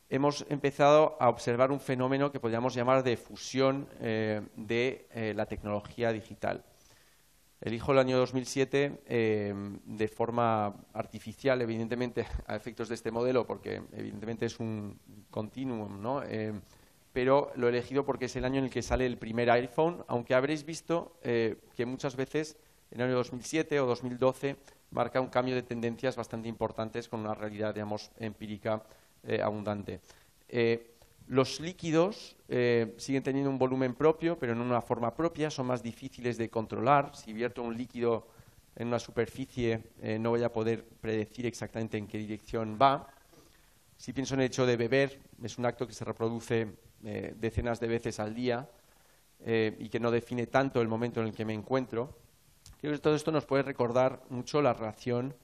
hemos empezado a observar un fenómeno que podríamos llamar de fusión de la tecnología digital. Elijo el año 2007 de forma artificial, evidentemente, a efectos de este modelo, porque evidentemente es un continuum, ¿no? Pero lo he elegido porque es el año en el que sale el primer iPhone, aunque habréis visto que muchas veces en el año 2007 o 2012 marca un cambio de tendencias bastante importantes con una realidad, digamos, empírica abundante. Los líquidos siguen teniendo un volumen propio, pero en una forma propia, son más difíciles de controlar. Si vierto un líquido en una superficie, no voy a poder predecir exactamente en qué dirección va. Si pienso en el hecho de beber, es un acto que se reproduce decenas de veces al día y que no define tanto el momento en el que me encuentro. Creo que todo esto nos puede recordar mucho la relación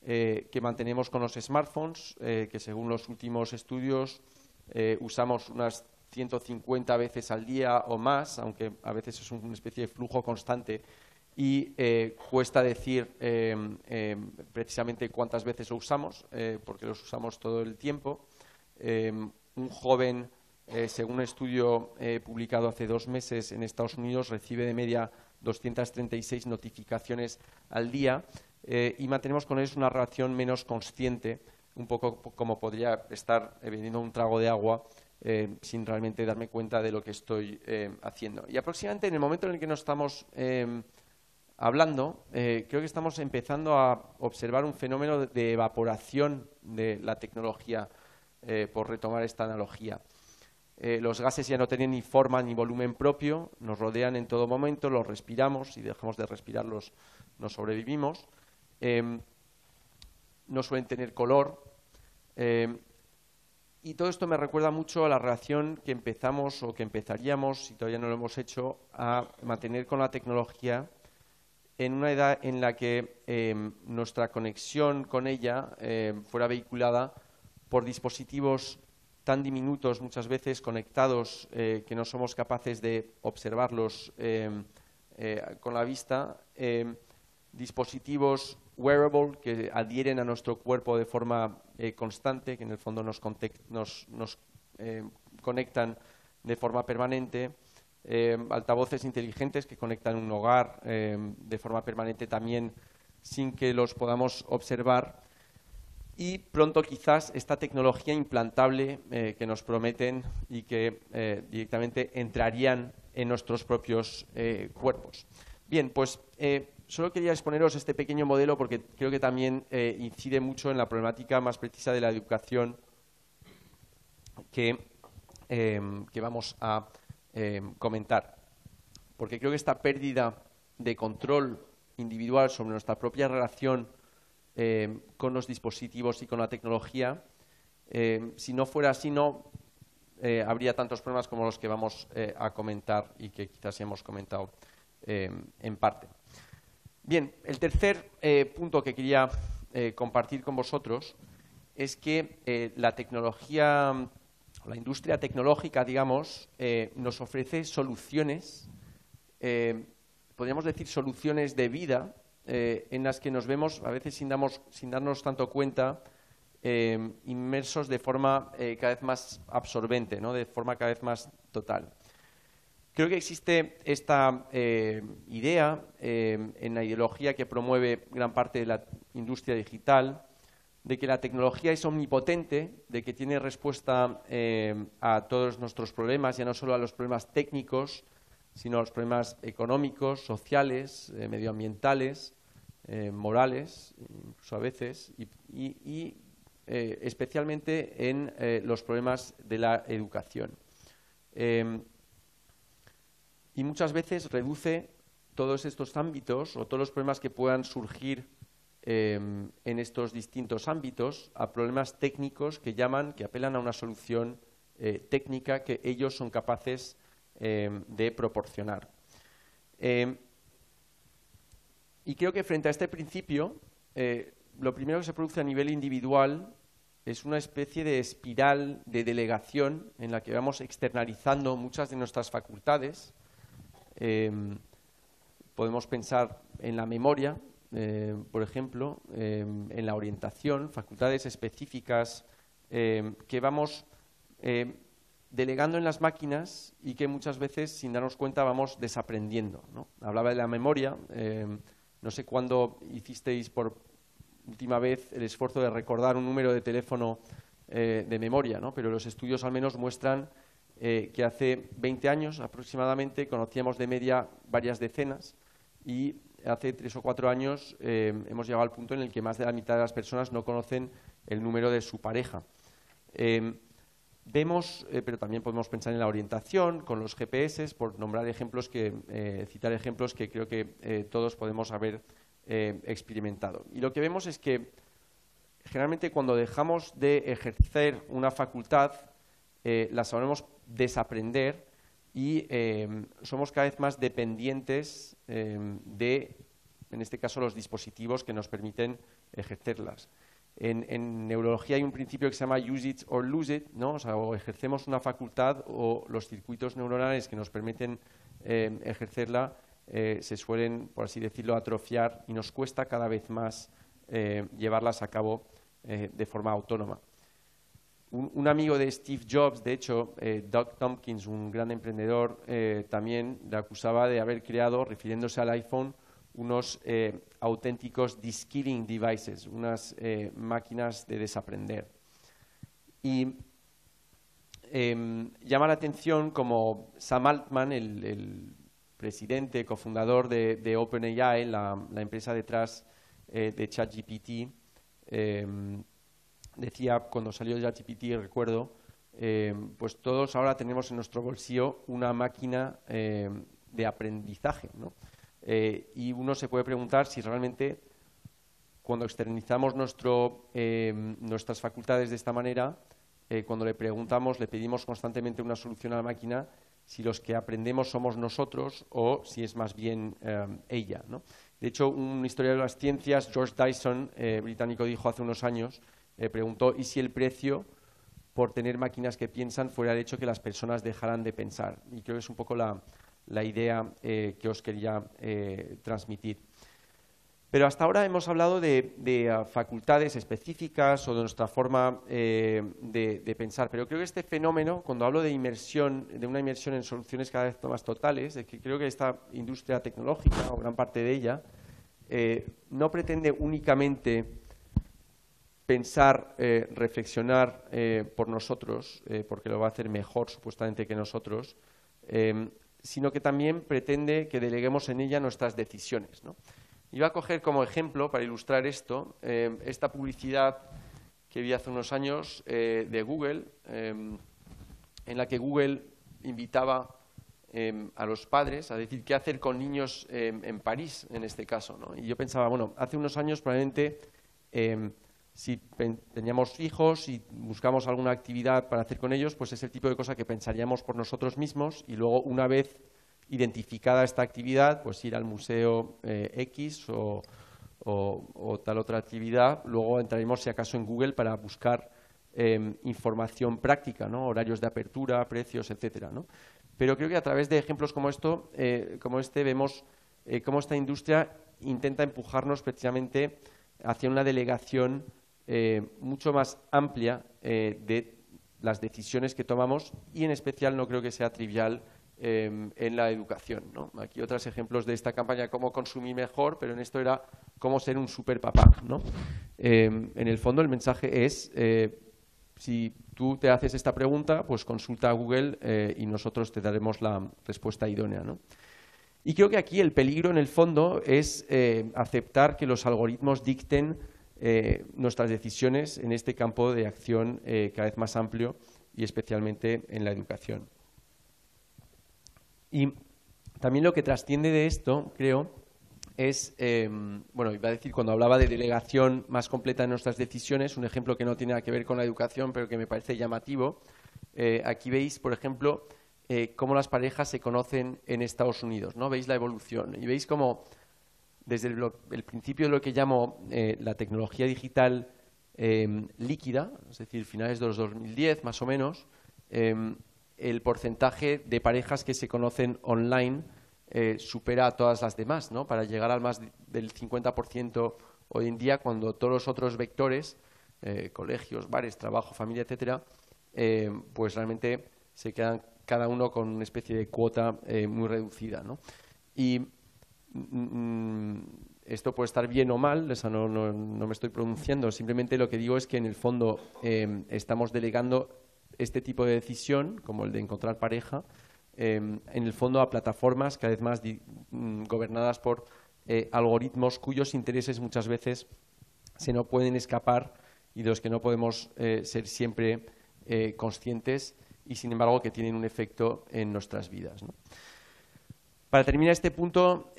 que mantenemos con los smartphones, que según los últimos estudios usamos unas 150 veces al día o más, aunque a veces es una especie de flujo constante y cuesta decir precisamente cuántas veces lo usamos, porque los usamos todo el tiempo. Un joven, según un estudio publicado hace 2 meses en Estados Unidos, recibe de media 236 notificaciones al día y mantenemos con ellos una relación menos consciente, un poco como podría estar bebiendo un trago de agua sin realmente darme cuenta de lo que estoy haciendo. Y aproximadamente en el momento en el que nos estamos hablando, creo que estamos empezando a observar un fenómeno de evaporación de la tecnología, por retomar esta analogía. Los gases ya no tienen ni forma ni volumen propio, nos rodean en todo momento, los respiramos, si dejamos de respirarlos no sobrevivimos. No suelen tener color. Y todo esto me recuerda mucho a la relación que empezamos o que empezaríamos, si todavía no lo hemos hecho, a mantener con la tecnología en una edad en la que nuestra conexión con ella fuera vehiculada por dispositivos tan diminutos, muchas veces conectados, que no somos capaces de observarlos con la vista, dispositivos wearable que adhieren a nuestro cuerpo de forma constante, que en el fondo nos conectan de forma permanente, altavoces inteligentes que conectan un hogar de forma permanente también sin que los podamos observar, y pronto quizás esta tecnología implantable que nos prometen y que directamente entrarían en nuestros propios cuerpos. Bien, pues solo quería exponeros este pequeño modelo porque creo que también incide mucho en la problemática más precisa de la educación que vamos a comentar. Porque creo que esta pérdida de control individual sobre nuestra propia relación con los dispositivos y con la tecnología, si no fuera así, no habría tantos problemas como los que vamos a comentar y que quizás ya hemos comentado en parte. Bien, el tercer punto que quería compartir con vosotros es que la tecnología, la industria tecnológica, digamos, nos ofrece soluciones, podríamos decir soluciones de vida, en las que nos vemos, a veces sin darnos tanto cuenta, inmersos de forma cada vez más absorbente, ¿no? De forma cada vez más total. Creo que existe esta idea en la ideología que promueve gran parte de la industria digital, de que la tecnología es omnipotente, de que tiene respuesta a todos nuestros problemas, ya no solo a los problemas técnicos, sino a los problemas económicos, sociales, medioambientales, morales, incluso a veces, y especialmente en los problemas de la educación. Y muchas veces reduce todos estos ámbitos o todos los problemas que puedan surgir en estos distintos ámbitos a problemas técnicos que apelan a una solución técnica que ellos son capaces de proporcionar. Y creo que frente a este principio, lo primero que se produce a nivel individual es una especie de espiral de delegación en la que vamos externalizando muchas de nuestras facultades. Podemos pensar en la memoria, por ejemplo, en la orientación, facultades específicas que vamos delegando en las máquinas y que muchas veces, sin darnos cuenta, vamos desaprendiendo, ¿no? Hablaba de la memoria. No sé cuándo hicisteis por última vez el esfuerzo de recordar un número de teléfono de memoria, ¿no? Pero los estudios al menos muestran que hace 20 años aproximadamente conocíamos de media varias decenas y hace 3 o 4 años hemos llegado al punto en el que más de la mitad de las personas no conocen el número de su pareja. Vemos, pero también podemos pensar en la orientación, con los GPS, por nombrar ejemplos citar ejemplos que creo que todos podemos haber experimentado. Y lo que vemos es que generalmente cuando dejamos de ejercer una facultad, la sabemos desaprender y somos cada vez más dependientes de, en este caso, los dispositivos que nos permiten ejercerlas. En neurología hay un principio que se llama use it or lose it, ¿no? O sea, o ejercemos una facultad o los circuitos neuronales que nos permiten ejercerla se suelen, por así decirlo, atrofiar y nos cuesta cada vez más llevarlas a cabo de forma autónoma. Un amigo de Steve Jobs, de hecho, Doug Tompkins, un gran emprendedor, también le acusaba de haber creado, refiriéndose al iPhone, unos auténticos de-skilling devices, unas máquinas de desaprender. Y llama la atención como Sam Altman, el presidente, cofundador de OpenAI, la empresa detrás de ChatGPT, decía cuando salió ChatGPT, recuerdo, pues todos ahora tenemos en nuestro bolsillo una máquina de aprendizaje, ¿no? Y uno se puede preguntar si realmente cuando externalizamos nuestras facultades de esta manera, cuando le preguntamos, le pedimos constantemente una solución a la máquina, si los que aprendemos somos nosotros o si es más bien ella, ¿no? De hecho, un historiador de las ciencias, George Dyson, británico, dijo hace unos años, preguntó, ¿y si el precio por tener máquinas que piensan fuera el hecho que las personas dejaran de pensar? Y creo que es un poco la idea que os quería transmitir. Pero hasta ahora hemos hablado de facultades específicas o de nuestra forma de pensar. Pero creo que este fenómeno, cuando hablo de inmersión, de una inmersión en soluciones cada vez más totales, es que creo que esta industria tecnológica, o gran parte de ella, no pretende únicamente pensar, reflexionar por nosotros, porque lo va a hacer mejor supuestamente que nosotros, sino que también pretende que deleguemos en ella nuestras decisiones, ¿no? Iba a coger como ejemplo, para ilustrar esto, esta publicidad que vi hace unos años de Google, en la que Google invitaba a los padres a decir qué hacer con niños en París, en este caso, ¿no? Y yo pensaba, bueno, hace unos años probablemente si teníamos hijos y buscamos alguna actividad para hacer con ellos, pues es el tipo de cosa que pensaríamos por nosotros mismos y luego, una vez identificada esta actividad, pues ir al museo X o tal otra actividad. Luego entraremos, si acaso, en Google para buscar información práctica, ¿no? Horarios de apertura, precios, etcétera, ¿no? Pero creo que a través de ejemplos como este vemos cómo esta industria intenta empujarnos precisamente hacia una delegación mucho más amplia de las decisiones que tomamos, y en especial no creo que sea trivial en la educación, ¿no? Aquí otros ejemplos de esta campaña, cómo consumir mejor, pero en esto era cómo ser un superpapá, ¿no? En el fondo el mensaje es, si tú te haces esta pregunta, pues consulta a Google y nosotros te daremos la respuesta idónea, ¿no? Y creo que aquí el peligro en el fondo es aceptar que los algoritmos dicten nuestras decisiones en este campo de acción cada vez más amplio, y especialmente en la educación. Y también lo que trasciende de esto, creo, es, bueno, iba a decir, cuando hablaba de delegación más completa de nuestras decisiones, un ejemplo que no tiene nada que ver con la educación, pero que me parece llamativo. Aquí veis, por ejemplo, cómo las parejas se conocen en Estados Unidos, ¿no? Veis la evolución y veis cómo desde el principio de lo que llamo la tecnología digital líquida, es decir, finales de los 2010 más o menos, el porcentaje de parejas que se conocen online supera a todas las demás, ¿no? Para llegar al más del 50% hoy en día, cuando todos los otros vectores, colegios, bares, trabajo, familia, etcétera, pues realmente se quedan cada uno con una especie de cuota muy reducida, ¿no? Y esto puede estar bien o mal, no me estoy pronunciando, simplemente lo que digo es que en el fondo estamos delegando este tipo de decisión, como el de encontrar pareja, en el fondo a plataformas cada vez más gobernadas por algoritmos cuyos intereses muchas veces se nos pueden escapar y de los que no podemos ser siempre conscientes y, sin embargo, que tienen un efecto en nuestras vidas, ¿no? Para terminar este punto,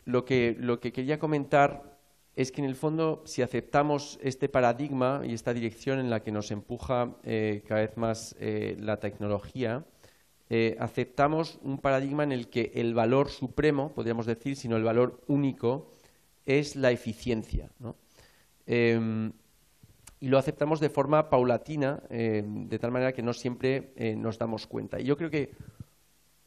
lo que quería comentar es que, en el fondo, si aceptamos este paradigma y esta dirección en la que nos empuja cada vez más la tecnología, aceptamos un paradigma en el que el valor supremo, podríamos decir, sino el valor único, es la eficiencia, ¿no? Y lo aceptamos de forma paulatina, de tal manera que no siempre nos damos cuenta. Y yo creo que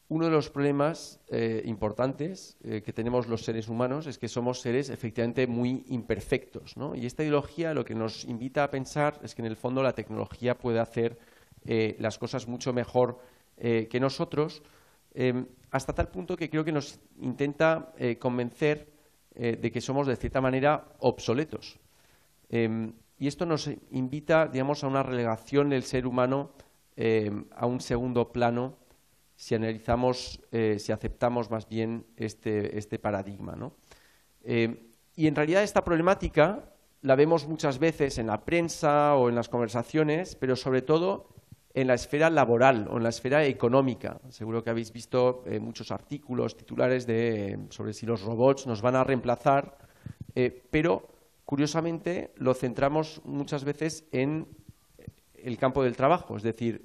uno de los problemas importantes que tenemos los seres humanos es que somos seres efectivamente muy imperfectos, ¿no? Y esta ideología lo que nos invita a pensar es que en el fondo la tecnología puede hacer las cosas mucho mejor que nosotros, hasta tal punto que creo que nos intenta convencer de que somos de cierta manera obsoletos. Y esto nos invita, digamos, a una relegación del ser humano a un segundo plano si analizamos, si aceptamos más bien este paradigma, ¿no? Y en realidad esta problemática la vemos muchas veces en la prensa o en las conversaciones, pero sobre todo en la esfera laboral o en la esfera económica. Seguro que habéis visto muchos artículos, titulares sobre si los robots nos van a reemplazar, pero curiosamente lo centramos muchas veces en el campo del trabajo, es decir,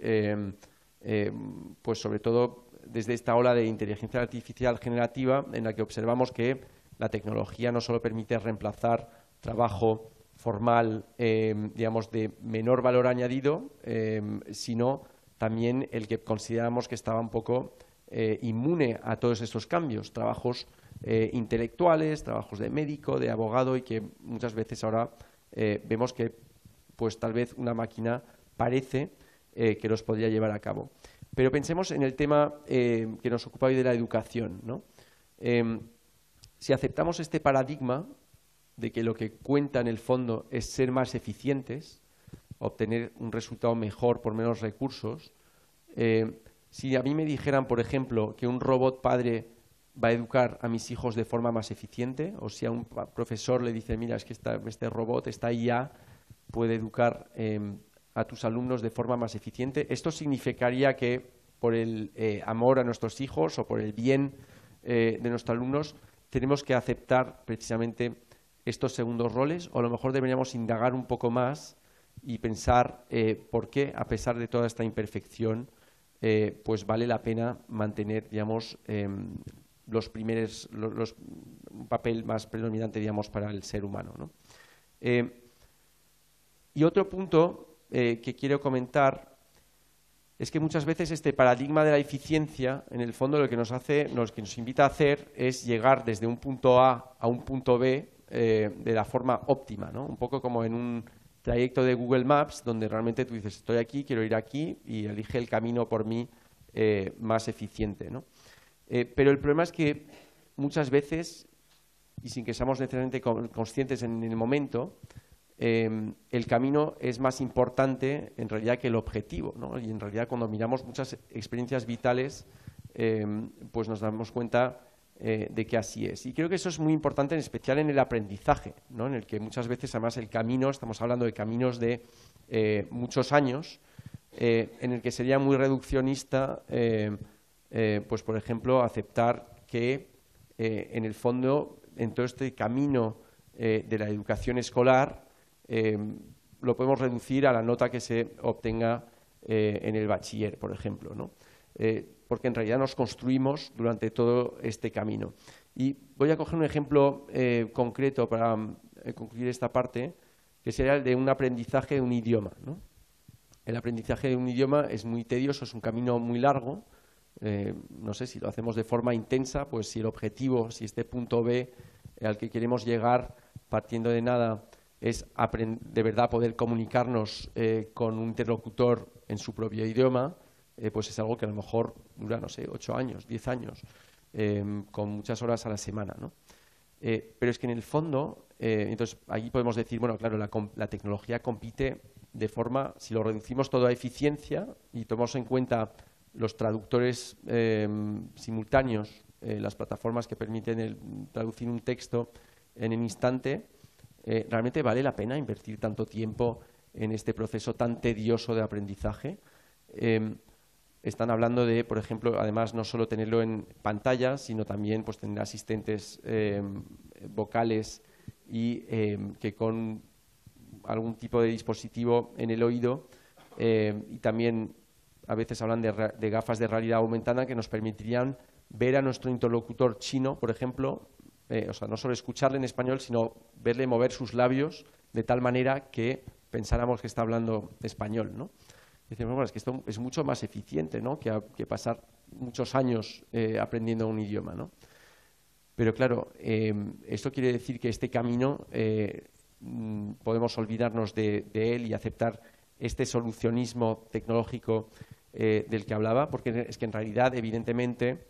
pues sobre todo desde esta ola de inteligencia artificial generativa en la que observamos que la tecnología no solo permite reemplazar trabajo formal, digamos, de menor valor añadido, sino también el que consideramos que estaba un poco inmune a todos estos cambios, trabajos intelectuales, trabajos de médico, de abogado, y que muchas veces ahora vemos que pues tal vez una máquina parece que los podría llevar a cabo. Pero pensemos en el tema que nos ocupa hoy de la educación, ¿no? Si aceptamos este paradigma de que lo que cuenta en el fondo es ser más eficientes, obtener un resultado mejor por menos recursos, si a mí me dijeran, por ejemplo, que un robot padre va a educar a mis hijos de forma más eficiente, o si a un profesor le dice, mira, es que este robot, esta IA, puede educar a tus alumnos de forma más eficiente, esto significaría que por el amor a nuestros hijos o por el bien de nuestros alumnos tenemos que aceptar precisamente estos segundos roles, o a lo mejor deberíamos indagar un poco más y pensar por qué, a pesar de toda esta imperfección, pues vale la pena mantener, digamos, un papel más predominante, digamos, para el ser humano, ¿no? Y otro punto que quiero comentar es que muchas veces este paradigma de la eficiencia, en el fondo, lo que nos invita a hacer es llegar desde un punto A a un punto B de la forma óptima, ¿no? Un poco como en un trayecto de Google Maps, donde realmente tú dices, estoy aquí, quiero ir aquí, y elige el camino por mí más eficiente, ¿no? Pero el problema es que muchas veces, y sin que seamos necesariamente conscientes en el momento, el camino es más importante en realidad que el objetivo, ¿no? Y en realidad cuando miramos muchas experiencias vitales, pues nos damos cuenta de que así es. Y creo que eso es muy importante, en especial en el aprendizaje, ¿no? En el que muchas veces además el camino, estamos hablando de caminos de muchos años, en el que sería muy reduccionista, pues por ejemplo, aceptar que en el fondo, en todo este camino de la educación escolar, lo podemos reducir a la nota que se obtenga en el bachiller, por ejemplo, ¿no? Porque en realidad nos construimos durante todo este camino. Y voy a coger un ejemplo concreto para concluir esta parte, que sería el de un aprendizaje de un idioma, ¿no? El aprendizaje de un idioma es muy tedioso, es un camino muy largo. No sé, si lo hacemos de forma intensa, pues si el objetivo, si este punto B al que queremos llegar partiendo de nada es de verdad poder comunicarnos con un interlocutor en su propio idioma, pues es algo que a lo mejor dura, no sé, 8 años, 10 años, con muchas horas a la semana, ¿no? Pero es que en el fondo, entonces ahí podemos decir, bueno, claro, la tecnología compite de forma, si lo reducimos todo a eficiencia y tomamos en cuenta los traductores simultáneos, las plataformas que permiten traducir un texto en el instante, ¿realmente vale la pena invertir tanto tiempo en este proceso tan tedioso de aprendizaje? Están hablando de, por ejemplo, además no solo tenerlo en pantalla, sino también pues tener asistentes vocales y que con algún tipo de dispositivo en el oído, y también a veces hablan de gafas de realidad aumentada que nos permitirían ver a nuestro interlocutor chino, por ejemplo, o sea, no solo escucharle en español, sino verle mover sus labios de tal manera que pensáramos que está hablando español, ¿no? Decimos, bueno, es que esto es mucho más eficiente, ¿no?, que pasar muchos años aprendiendo un idioma, ¿no? Pero claro, esto quiere decir que este camino podemos olvidarnos de él y aceptar este solucionismo tecnológico del que hablaba, porque es que en realidad, evidentemente,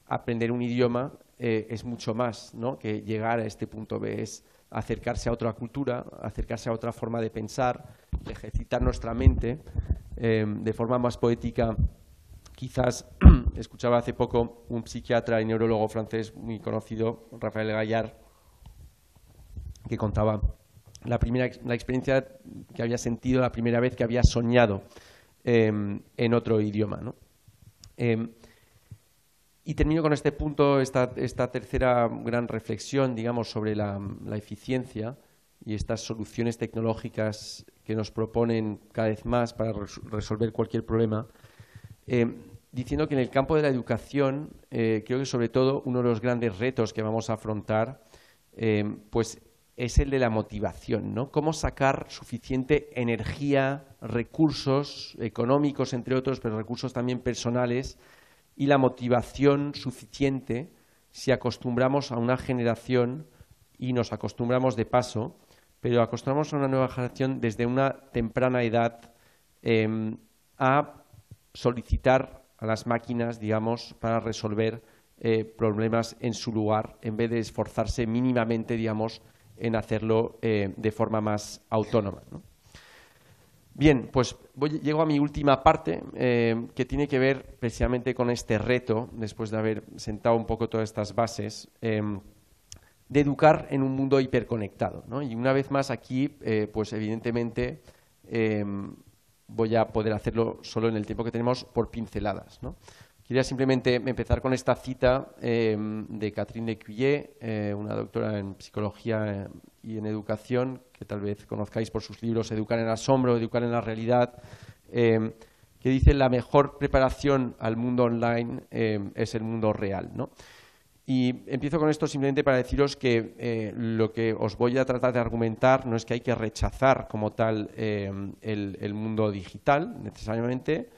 aprender un idioma es mucho más, ¿no?, que llegar a este punto B, es acercarse a otra cultura, acercarse a otra forma de pensar, ejercitar nuestra mente de forma más poética. Quizás escuchaba hace poco un psiquiatra y neurólogo francés muy conocido, Raphael Gallard, que contaba la experiencia que había sentido la primera vez que había soñado en otro idioma, ¿no? Y termino con este punto, esta tercera gran reflexión, digamos, sobre la eficiencia y estas soluciones tecnológicas que nos proponen cada vez más para resolver cualquier problema, diciendo que en el campo de la educación, creo que sobre todo uno de los grandes retos que vamos a afrontar pues es el de la motivación, ¿no? Cómo sacar suficiente energía, recursos económicos, entre otros, pero recursos también personales, y la motivación suficiente si acostumbramos a una generación, y nos acostumbramos de paso, pero acostumbramos a una nueva generación desde una temprana edad a solicitar a las máquinas, digamos, para resolver problemas en su lugar, en vez de esforzarse mínimamente, digamos, en hacerlo de forma más autónoma, ¿no? Bien, pues llego a mi última parte, que tiene que ver precisamente con este reto, después de haber sentado un poco todas estas bases, de educar en un mundo hiperconectado, ¿no? Y una vez más aquí, pues evidentemente voy a poder hacerlo solo en el tiempo que tenemos por pinceladas, ¿no? Quería simplemente empezar con esta cita de Catherine Lecuyer, una doctora en psicología y en educación, que tal vez conozcáis por sus libros Educar en el asombro, Educar en la realidad, que dice: la mejor preparación al mundo online es el mundo real, ¿no? Y empiezo con esto simplemente para deciros que lo que os voy a tratar de argumentar no es que hay que rechazar como tal el mundo digital necesariamente,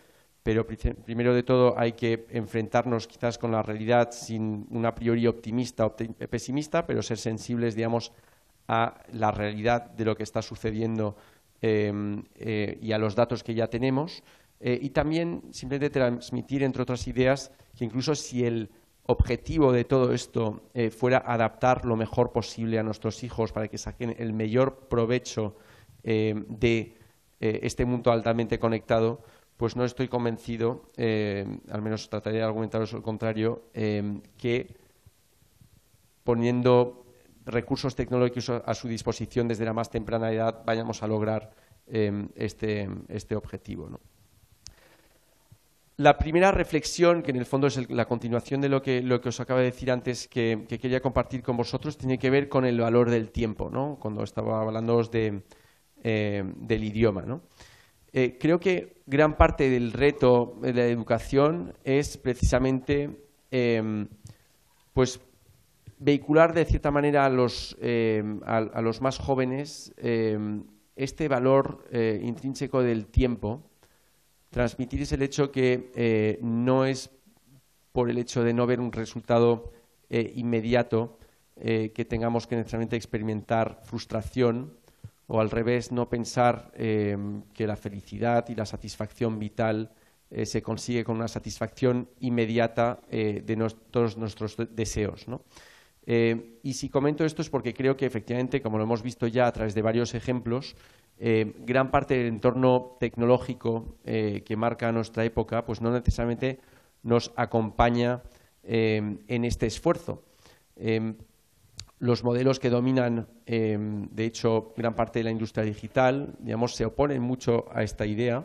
pero primero de todo hay que enfrentarnos quizás con la realidad sin un a priori optimista o pesimista, pero ser sensibles, digamos, a la realidad de lo que está sucediendo y a los datos que ya tenemos, y también simplemente transmitir, entre otras ideas, que incluso si el objetivo de todo esto fuera adaptar lo mejor posible a nuestros hijos para que saquen el mayor provecho de este mundo altamente conectado, pues no estoy convencido, al menos trataré de argumentaros lo contrario, que poniendo recursos tecnológicos a su disposición desde la más temprana edad vayamos a lograr este objetivo, ¿no? La primera reflexión, que en el fondo es la continuación de lo que os acabo de decir antes, que quería compartir con vosotros, tiene que ver con el valor del tiempo, ¿no? Cuando estaba hablándoos del idioma, ¿no? Creo que gran parte del reto de la educación es precisamente pues vehicular de cierta manera a los más jóvenes este valor intrínseco del tiempo, transmitirles el hecho que no es por el hecho de no ver un resultado inmediato que tengamos que necesariamente experimentar frustración, o al revés, no pensar que la felicidad y la satisfacción vital se consigue con una satisfacción inmediata de todos nuestros deseos, ¿no? Y si comento esto es porque creo que efectivamente, como lo hemos visto ya a través de varios ejemplos, gran parte del entorno tecnológico que marca nuestra época pues no necesariamente nos acompaña en este esfuerzo. Los modelos que dominan, de hecho, gran parte de la industria digital, digamos, se oponen mucho a esta idea,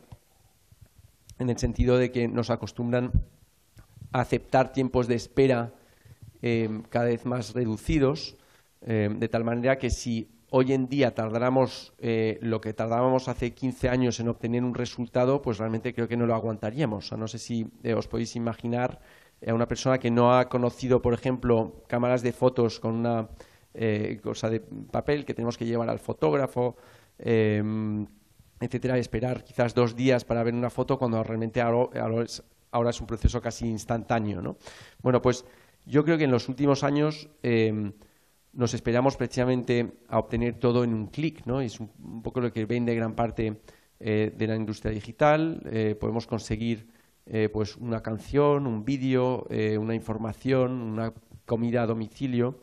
en el sentido de que nos acostumbran a aceptar tiempos de espera cada vez más reducidos, de tal manera que si hoy en día tardáramos lo que tardábamos hace 15 años en obtener un resultado, pues realmente creo que no lo aguantaríamos. O sea, no sé si os podéis imaginar a una persona que no ha conocido, por ejemplo, cámaras de fotos con una cosa de papel que tenemos que llevar al fotógrafo, etcétera, esperar quizás 2 días para ver una foto cuando realmente ahora es un proceso casi instantáneo, ¿no? Bueno, pues yo creo que en los últimos años nos esperamos precisamente a obtener todo en un clic, ¿no? Y es un poco lo que vende gran parte de la industria digital. Podemos conseguir pues una canción, un vídeo, una información, una comida a domicilio,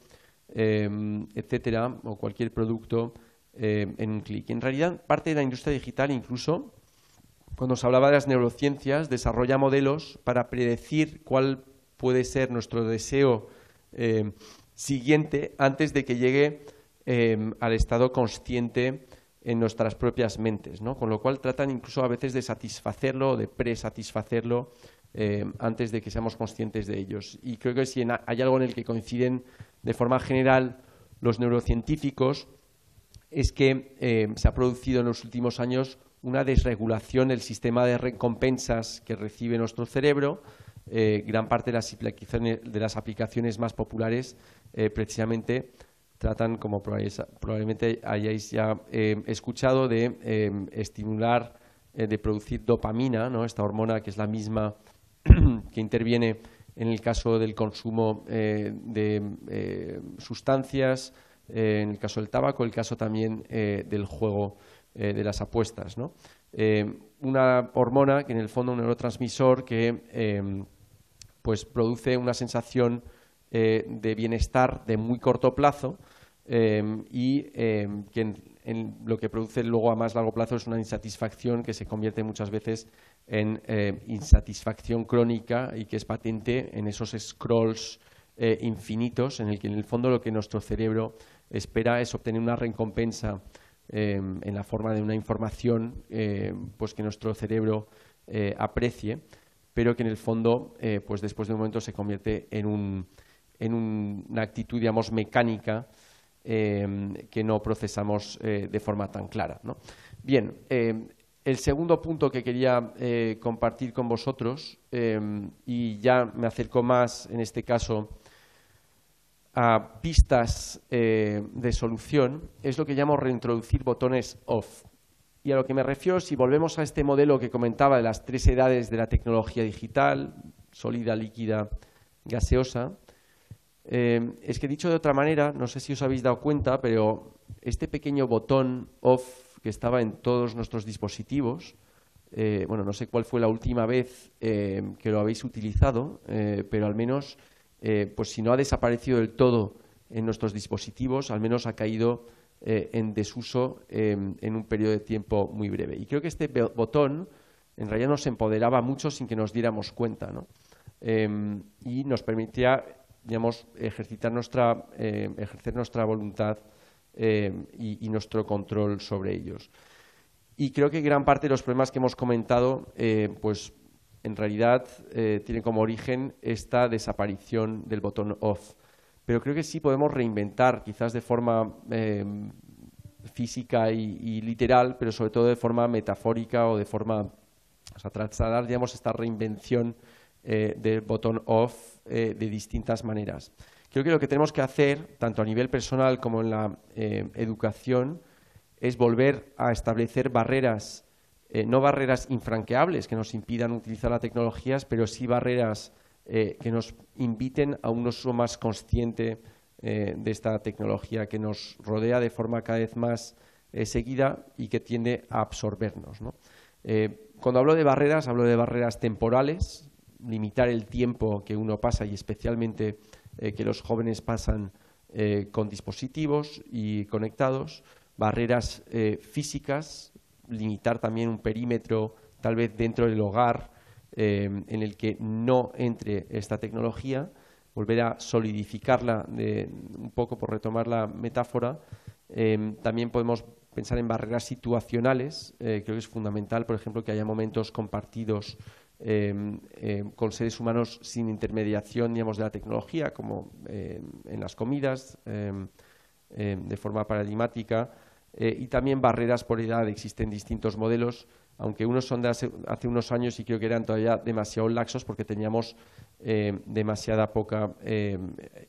etcétera, o cualquier producto en un clic. En realidad, parte de la industria digital, incluso cuando se hablaba de las neurociencias, desarrolla modelos para predecir cuál puede ser nuestro deseo siguiente antes de que llegue al estado consciente en nuestras propias mentes, ¿no? Con lo cual tratan incluso a veces de satisfacerlo o de presatisfacerlo antes de que seamos conscientes de ellos. Y creo que si hay algo en el que coinciden de forma general los neurocientíficos es que se ha producido en los últimos años una desregulación del sistema de recompensas que recibe nuestro cerebro. Gran parte de las aplicaciones más populares precisamente tratan, como probablemente hayáis ya escuchado, de estimular, de producir dopamina, ¿no? Esta hormona que es la misma que interviene en el caso del consumo de sustancias, en el caso del tabaco, el caso también del juego de las apuestas, ¿no? Una hormona que en el fondo un neurotransmisor que pues produce una sensación de bienestar de muy corto plazo y que lo que produce luego a más largo plazo es una insatisfacción que se convierte muchas veces en insatisfacción crónica y que es patente en esos scrolls infinitos en el que en el fondo lo que nuestro cerebro espera es obtener una recompensa en la forma de una información pues que nuestro cerebro aprecie, pero que en el fondo pues después de un momento se convierte en una actitud, digamos, mecánica que no procesamos de forma tan clara, ¿no? Bien, el segundo punto que quería compartir con vosotros, y ya me acerco más en este caso a pistas de solución, es lo que llamo reintroducir botones off. Y a lo que me refiero, si volvemos a este modelo que comentaba de las 3 edades de la tecnología digital, sólida, líquida, gaseosa, es que dicho de otra manera, no sé si os habéis dado cuenta, pero este pequeño botón off que estaba en todos nuestros dispositivos, bueno, no sé cuál fue la última vez que lo habéis utilizado, pero al menos, pues si no ha desaparecido del todo en nuestros dispositivos, al menos ha caído en desuso en un periodo de tiempo muy breve. Y creo que este botón en realidad nos empoderaba mucho sin que nos diéramos cuenta, ¿no? Y nos permitía, digamos, ejercer nuestra voluntad y nuestro control sobre ellos. Y creo que gran parte de los problemas que hemos comentado, pues en realidad tienen como origen esta desaparición del botón off. Pero creo que sí podemos reinventar, quizás de forma física y literal, pero sobre todo de forma metafórica o de forma, o sea, trasladar, digamos, esta reinvención del botón off de distintas maneras. Creo que lo que tenemos que hacer, tanto a nivel personal como en la educación, es volver a establecer barreras, no barreras infranqueables que nos impidan utilizar las tecnologías, pero sí barreras que nos inviten a un uso más consciente de esta tecnología que nos rodea de forma cada vez más seguida y que tiende a absorbernos, ¿no? Cuando hablo de barreras temporales, limitar el tiempo que uno pasa y especialmente que los jóvenes pasan con dispositivos y conectados, barreras físicas, limitar también un perímetro tal vez dentro del hogar en el que no entre esta tecnología, volver a solidificarla un poco por retomar la metáfora. También podemos pensar en barreras situacionales. Creo que es fundamental, por ejemplo, que haya momentos compartidos con seres humanos sin intermediación, digamos, de la tecnología, como en las comidas, de forma paradigmática, y también barreras por edad. Existen distintos modelos, aunque unos son de hace unos años y creo que eran todavía demasiado laxos porque teníamos demasiada poca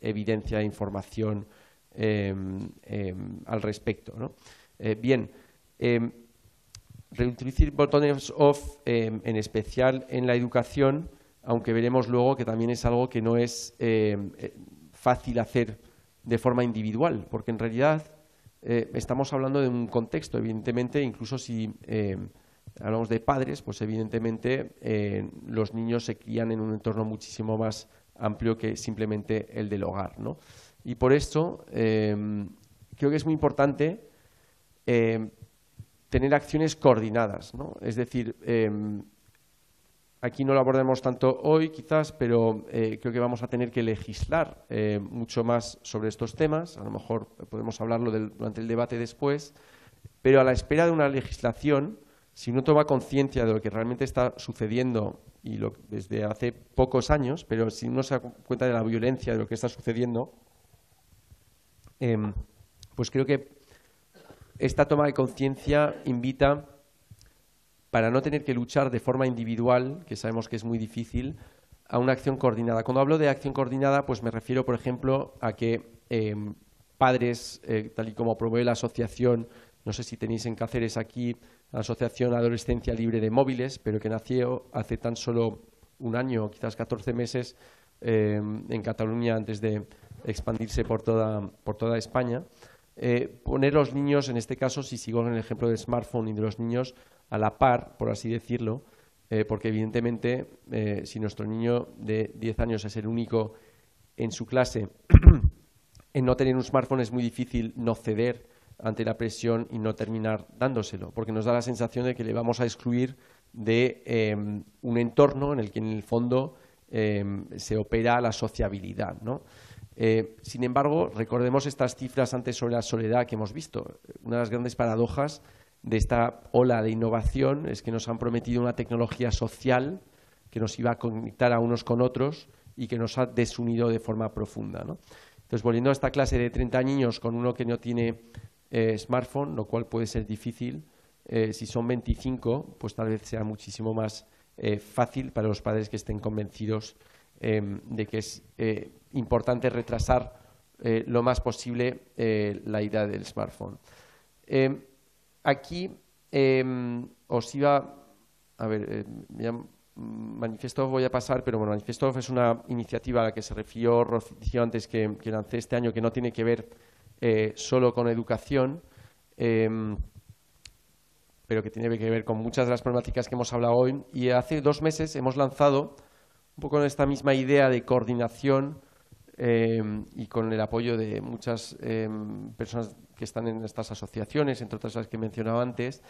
evidencia e información al respecto, ¿no? Bien, reintroducir botones off, en especial en la educación, aunque veremos luego que también es algo que no es fácil hacer de forma individual, porque en realidad estamos hablando de un contexto, evidentemente, incluso si hablamos de padres, pues evidentemente los niños se crían en un entorno muchísimo más amplio que simplemente el del hogar, ¿no? Y por esto creo que es muy importante tener acciones coordinadas, ¿no? Es decir, aquí no lo abordaremos tanto hoy quizás, pero creo que vamos a tener que legislar mucho más sobre estos temas. A lo mejor podemos hablarlo durante el debate después, pero a la espera de una legislación, si uno toma conciencia de lo que realmente está sucediendo y desde hace pocos años, pero si uno se da cuenta de la violencia de lo que está sucediendo, pues creo que esta toma de conciencia invita, para no tener que luchar de forma individual, que sabemos que es muy difícil, a una acción coordinada. Cuando hablo de acción coordinada, pues me refiero, por ejemplo, a que padres, tal y como promueve la asociación, no sé si tenéis en Cáceres aquí, la Asociación Adolescencia Libre de Móviles, pero que nació hace tan solo un año, quizás 14 meses, en Cataluña antes de expandirse por toda España. Poner los niños, en este caso, si sigo en el ejemplo del smartphone y de los niños, a la par, por así decirlo, porque evidentemente si nuestro niño de 10 años es el único en su clase en no tener un smartphone, es muy difícil no ceder ante la presión y no terminar dándoselo, porque nos da la sensación de que le vamos a excluir de un entorno en el que en el fondo se opera la sociabilidad, ¿no? Sin embargo, recordemos estas cifras antes sobre la soledad que hemos visto. Una de las grandes paradojas de esta ola de innovación es que nos han prometido una tecnología social que nos iba a conectar a unos con otros y que nos ha desunido de forma profunda, ¿no? Entonces, volviendo a esta clase de 30 niños con uno que no tiene smartphone, lo cual puede ser difícil, si son 25, pues tal vez sea muchísimo más fácil para los padres que estén convencidos de que es importante retrasar lo más posible la idea del smartphone. Aquí os iba a ver, Manifesto voy a pasar, pero bueno, Manifesto es una iniciativa a la que se refirió Rocío antes que lancé este año, que no tiene que ver solo con educación, pero que tiene que ver con muchas de las problemáticas que hemos hablado hoy. Y hace 2 meses hemos lanzado un poco con esta misma idea de coordinación y con el apoyo de muchas personas que están en estas asociaciones, entre otras las que he mencionado antes,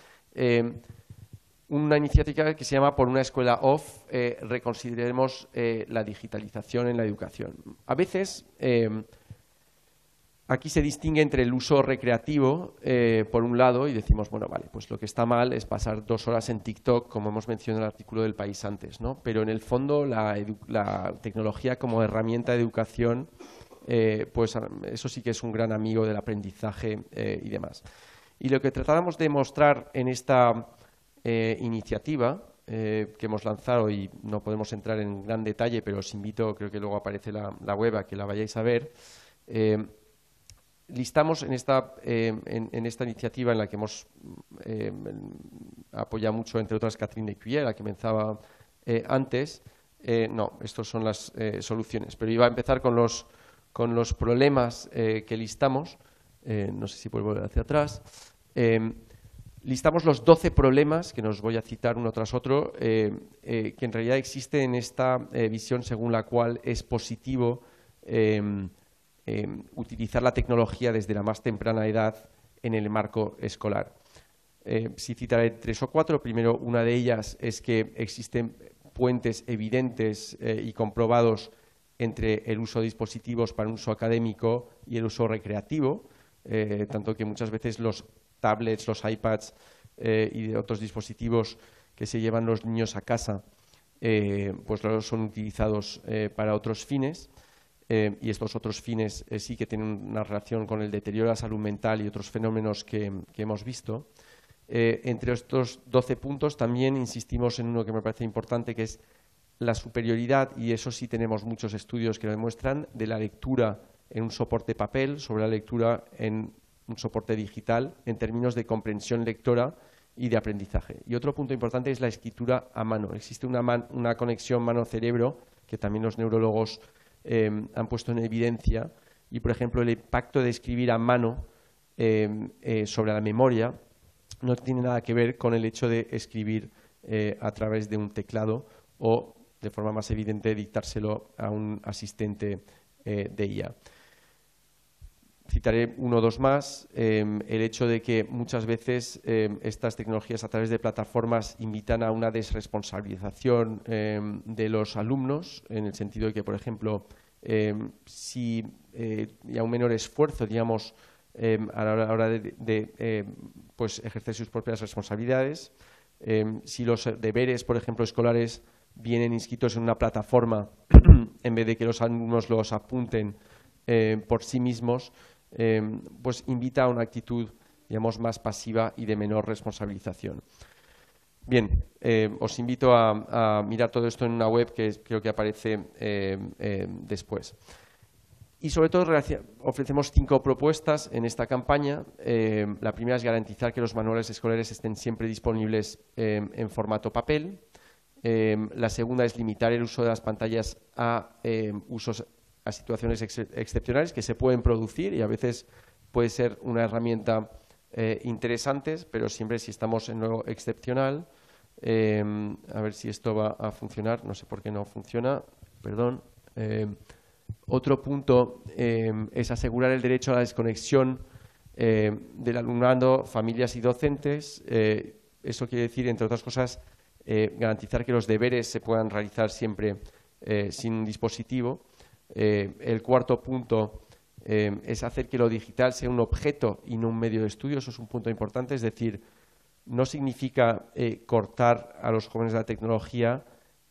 una iniciativa que se llama Por una escuela off, reconsideremos la digitalización en la educación. A veces aquí se distingue entre el uso recreativo, por un lado, y decimos, bueno, vale, pues lo que está mal es pasar 2 horas en TikTok, como hemos mencionado en el artículo del País antes, ¿no? Pero en el fondo la tecnología como herramienta de educación, pues eso sí que es un gran amigo del aprendizaje y demás. Y lo que tratábamos de mostrar en esta iniciativa que hemos lanzado, y no podemos entrar en gran detalle, pero os invito, creo que luego aparece la web, a que la vayáis a ver. Listamos en esta iniciativa, en la que hemos apoyado mucho, entre otras, Catherine de Cuillé, la que comenzaba antes. No, estas son las soluciones, pero iba a empezar con los problemas que listamos. No sé si puedo volver hacia atrás. Listamos los 12 problemas, que nos voy a citar uno tras otro, que en realidad existe en esta visión según la cual es positivo utilizar la tecnología desde la más temprana edad en el marco escolar. Si citaré 3 o 4, primero, una de ellas es que existen puentes evidentes y comprobados entre el uso de dispositivos para un uso académico y el uso recreativo, tanto que muchas veces los tablets, los iPads y de otros dispositivos que se llevan los niños a casa, pues son utilizados para otros fines, y estos otros fines sí que tienen una relación con el deterioro de la salud mental y otros fenómenos que hemos visto. Entre estos 12 puntos también insistimos en uno que me parece importante, que es la superioridad, y eso sí tenemos muchos estudios que lo demuestran, de la lectura en un soporte papel sobre la lectura en un soporte digital en términos de comprensión lectora y de aprendizaje. Y otro punto importante es la escritura a mano. Existe una conexión mano-cerebro que también los neurólogos han puesto en evidencia, y por ejemplo el impacto de escribir a mano sobre la memoria no tiene nada que ver con el hecho de escribir a través de un teclado o, de forma más evidente, dictárselo a un asistente de IA. Citaré uno o dos más. El hecho de que muchas veces estas tecnologías a través de plataformas invitan a una desresponsabilización de los alumnos, en el sentido de que, por ejemplo, si y a un menor esfuerzo, digamos, a la hora de pues ejercer sus propias responsabilidades, si los deberes, por ejemplo, escolares vienen inscritos en una plataforma en vez de que los alumnos los apunten por sí mismos, pues invita a una actitud, digamos, más pasiva y de menor responsabilización. Bien, os invito a mirar todo esto en una web que creo que aparece después. Y sobre todo ofrecemos 5 propuestas en esta campaña. La primera es garantizar que los manuales escolares estén siempre disponibles en formato papel. La segunda es limitar el uso de las pantallas a situaciones excepcionales que se pueden producir, y a veces puede ser una herramienta interesante, pero siempre si estamos en lo excepcional. A ver si esto va a funcionar, no sé por qué no funciona, perdón. Otro punto es asegurar el derecho a la desconexión del alumnado, familias y docentes. Eso quiere decir, entre otras cosas, garantizar que los deberes se puedan realizar siempre sin un dispositivo. El cuarto punto es hacer que lo digital sea un objeto y no un medio de estudio. Eso es un punto importante, es decir, no significa cortar a los jóvenes de la tecnología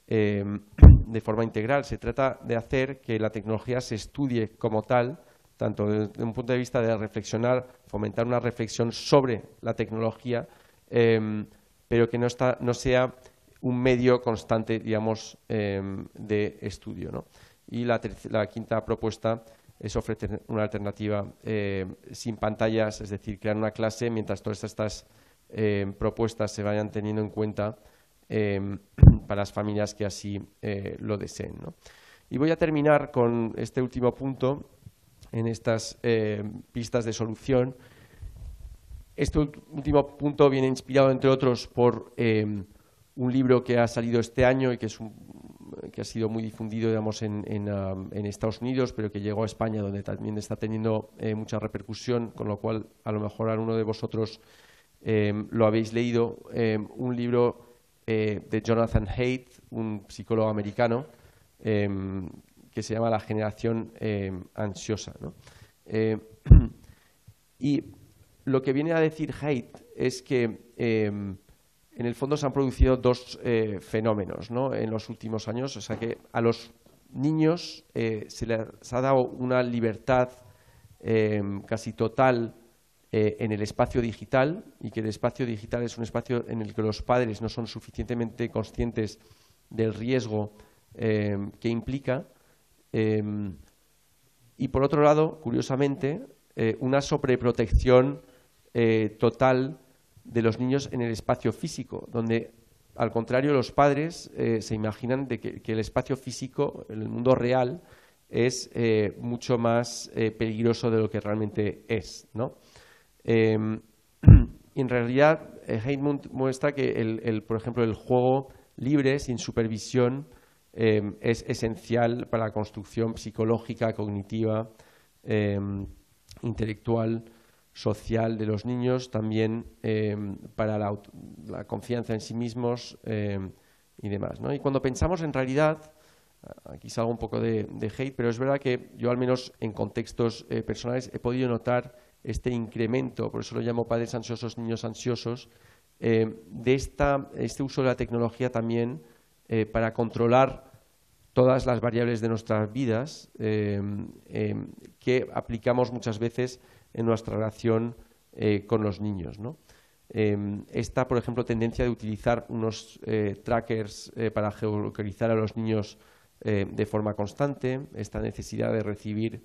de forma integral. Se trata de hacer que la tecnología se estudie como tal, tanto desde un punto de vista de reflexionar, fomentar una reflexión sobre la tecnología, pero que no sea un medio constante, digamos, de estudio, ¿no? Y la quinta propuesta es ofrecer una alternativa sin pantallas, es decir, crear una clase mientras todas estas propuestas se vayan teniendo en cuenta para las familias que así lo deseen, ¿no? Y voy a terminar con este último punto en estas pistas de solución. Este último punto viene inspirado, entre otros, por un libro que ha salido este año y que ha sido muy difundido, digamos, en Estados Unidos, pero que llegó a España, donde también está teniendo mucha repercusión, con lo cual a lo mejor alguno de vosotros lo habéis leído. Un libro de Jonathan Haidt, un psicólogo americano, que se llama La generación ansiosa, ¿no? Y lo que viene a decir Haidt es que en el fondo se han producido dos fenómenos, ¿no?, en los últimos años. O sea, que a los niños se les ha dado una libertad casi total en el espacio digital, y que el espacio digital es un espacio en el que los padres no son suficientemente conscientes del riesgo que implica. Y por otro lado, curiosamente, una sobreprotección total de los niños en el espacio físico, donde al contrario los padres se imaginan de que el espacio físico, el mundo real, es mucho más peligroso de lo que realmente es, ¿no? En realidad, Heitmund muestra que, por ejemplo, el juego libre, sin supervisión, es esencial para la construcción psicológica, cognitiva, intelectual, social de los niños, también para la confianza en sí mismos y demás, ¿no? Y cuando pensamos en realidad, aquí salgo un poco de hate, pero es verdad que yo al menos en contextos personales he podido notar este incremento, por eso lo llamo padres ansiosos, niños ansiosos, de este uso de la tecnología también para controlar todas las variables de nuestras vidas que aplicamos muchas veces en nuestra relación con los niños, ¿no? Esta, por ejemplo, tendencia de utilizar unos trackers para geolocalizar a los niños de forma constante, esta necesidad de recibir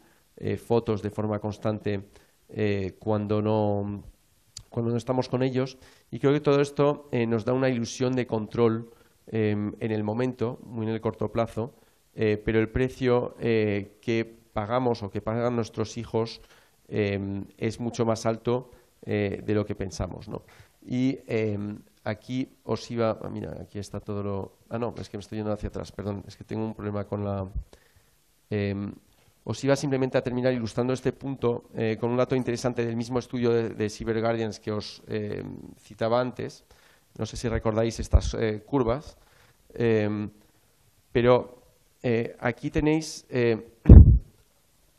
fotos de forma constante cuando no estamos con ellos, y creo que todo esto nos da una ilusión de control en el momento, muy en el corto plazo, pero el precio que pagamos o que pagan nuestros hijos es mucho más alto de lo que pensamos, ¿no? Y aquí os iba... mira, aquí está todo lo... no, es que me estoy yendo hacia atrás, perdón, es que tengo un problema con la... os iba simplemente a terminar ilustrando este punto con un dato interesante del mismo estudio de Cyber Guardians que os citaba antes. No sé si recordáis estas curvas, pero aquí tenéis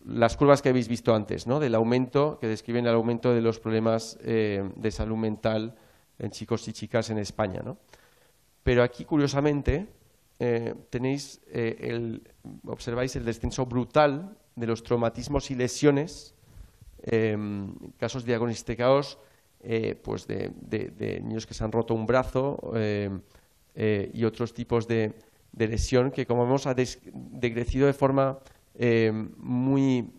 las curvas que habéis visto antes, ¿no? Del aumento, que describen el aumento de los problemas de salud mental en chicos y chicas en España, ¿no? Pero aquí, curiosamente, tenéis observáis el descenso brutal de los traumatismos y lesiones, casos diagnosticados pues de niños que se han roto un brazo y otros tipos de lesión que, como vemos, ha decrecido de forma muy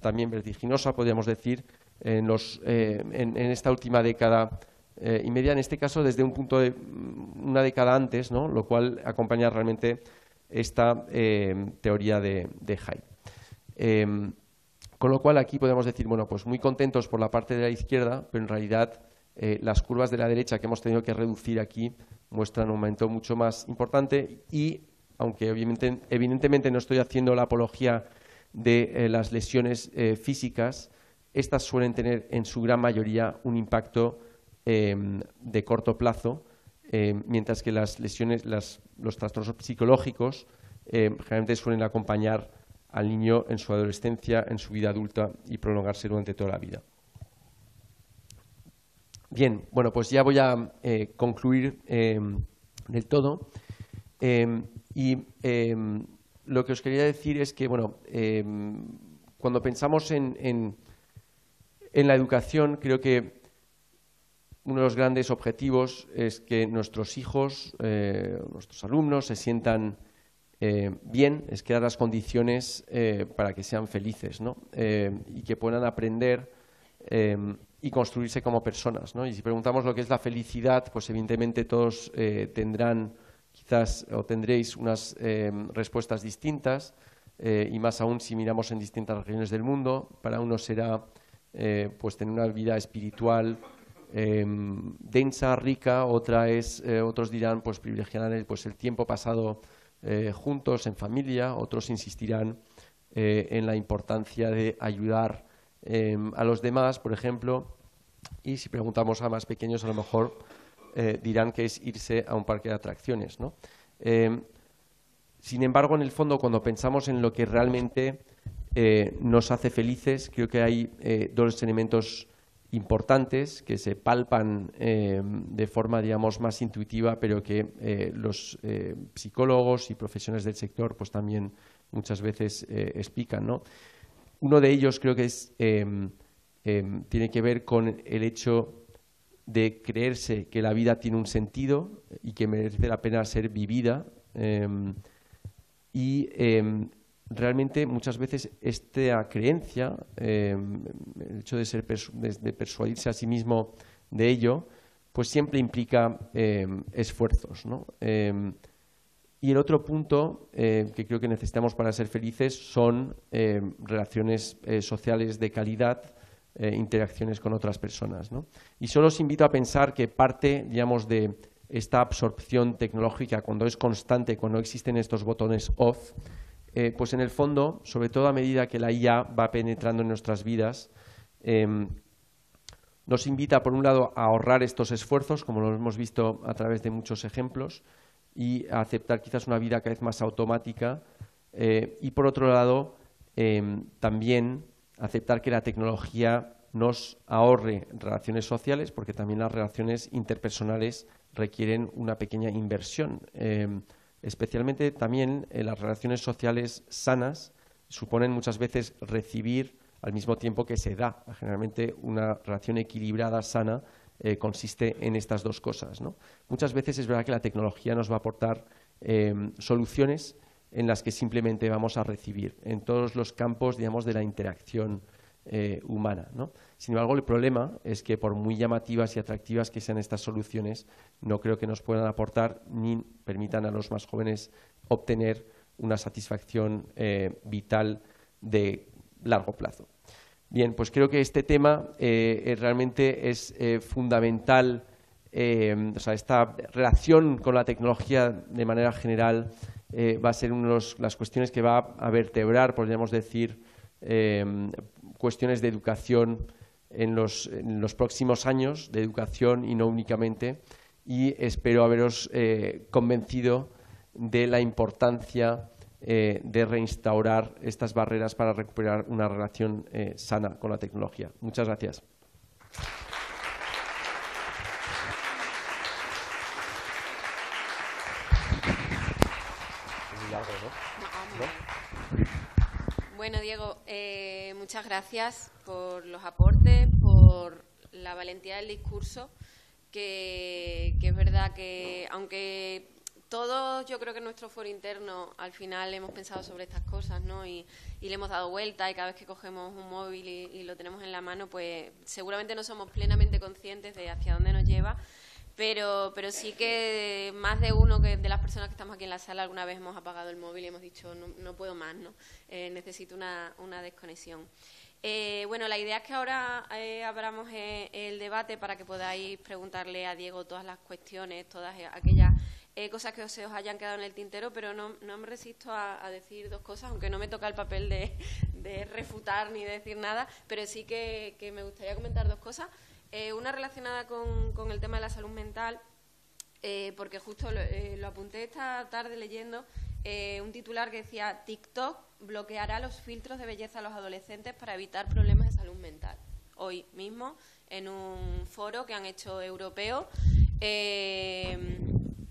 también vertiginosa, podríamos decir, en esta última década y media, en este caso desde un punto de una década antes, ¿no? Lo cual acompaña realmente esta teoría de Haidt. Con lo cual aquí podemos decir, bueno, pues muy contentos por la parte de la izquierda, pero en realidad las curvas de la derecha que hemos tenido que reducir aquí muestran un aumento mucho más importante y, aunque evidentemente no estoy haciendo la apología de las lesiones físicas, estas suelen tener en su gran mayoría un impacto de corto plazo, mientras que las lesiones, los trastornos psicológicos generalmente suelen acompañar al niño en su adolescencia, en su vida adulta y prolongarse durante toda la vida. Bien, bueno, pues ya voy a concluir del todo. Y lo que os quería decir es que, bueno, cuando pensamos en la educación, creo que uno de los grandes objetivos es que nuestros hijos, nuestros alumnos, se sientan bien, es crear las condiciones para que sean felices, ¿no? Y que puedan aprender y construirse como personas, ¿no? Y si preguntamos lo que es la felicidad, pues evidentemente todos tendrán quizás o tendréis unas respuestas distintas y más aún si miramos en distintas regiones del mundo. Para unos será pues tener una vida espiritual densa, rica, otros dirán pues privilegiarán el tiempo pasado juntos, en familia, otros insistirán en la importancia de ayudar a los demás, por ejemplo, y si preguntamos a más pequeños a lo mejor dirán que es irse a un parque de atracciones, ¿no? Sin embargo, en el fondo, cuando pensamos en lo que realmente nos hace felices, creo que hay dos elementos importantes que se palpan de forma, digamos, más intuitiva, pero que los psicólogos y profesionales del sector pues también muchas veces explican, ¿no? Uno de ellos creo que es tiene que ver con el hecho de creerse que la vida tiene un sentido y que merece la pena ser vivida. Realmente muchas veces esta creencia, el hecho de persuadirse a sí mismo de ello, pues siempre implica esfuerzos, ¿no? Y el otro punto que creo que necesitamos para ser felices son relaciones sociales de calidad, interacciones con otras personas, ¿no? Y solo os invito a pensar que parte, digamos, de esta absorción tecnológica, cuando es constante, cuando existen estos botones off, pues en el fondo, sobre todo a medida que la IA va penetrando en nuestras vidas, nos invita, por un lado, a ahorrar estos esfuerzos, como lo hemos visto a través de muchos ejemplos, y a aceptar quizás una vida cada vez más automática, y por otro lado, también aceptar que la tecnología nos ahorre relaciones sociales, porque también las relaciones interpersonales requieren una pequeña inversión. Especialmente también las relaciones sociales sanas suponen muchas veces recibir al mismo tiempo que se da. Generalmente una relación equilibrada, sana, consiste en estas dos cosas, ¿no? Muchas veces es verdad que la tecnología nos va a aportar soluciones en las que simplemente vamos a recibir en todos los campos, digamos, de la interacción humana, ¿no? Sin embargo, el problema es que por muy llamativas y atractivas que sean estas soluciones, no creo que nos puedan aportar ni permitan a los más jóvenes obtener una satisfacción vital de largo plazo. Bien, pues creo que este tema realmente es fundamental. O sea, esta relación con la tecnología de manera general va a ser una de las cuestiones que va a vertebrar, podríamos decir, cuestiones de educación en los próximos años, de educación y no únicamente, y espero haberos convencido de la importancia de reinstaurar estas barreras para recuperar una relación sana con la tecnología. Muchas gracias. Bueno, Diego, muchas gracias por los aportes, por la valentía del discurso, que es verdad que, aunque todos, yo creo que en nuestro foro interno al final hemos pensado sobre estas cosas, ¿no? Y le hemos dado vuelta, y cada vez que cogemos un móvil y lo tenemos en la mano, pues seguramente no somos plenamente conscientes de hacia dónde nos lleva. Pero sí que más de uno de las personas que estamos aquí en la sala alguna vez hemos apagado el móvil y hemos dicho no puedo más, ¿no? Necesito una desconexión. Bueno, la idea es que ahora abramos el debate para que podáis preguntarle a Diego todas las cuestiones, todas aquellas cosas que se os hayan quedado en el tintero, pero no me resisto a decir dos cosas, aunque no me toca el papel de refutar ni de decir nada, pero sí que me gustaría comentar dos cosas. Una relacionada con el tema de la salud mental, porque justo lo apunté esta tarde leyendo un titular que decía: TikTok bloqueará los filtros de belleza a los adolescentes para evitar problemas de salud mental. Hoy mismo, en un foro que han hecho europeo,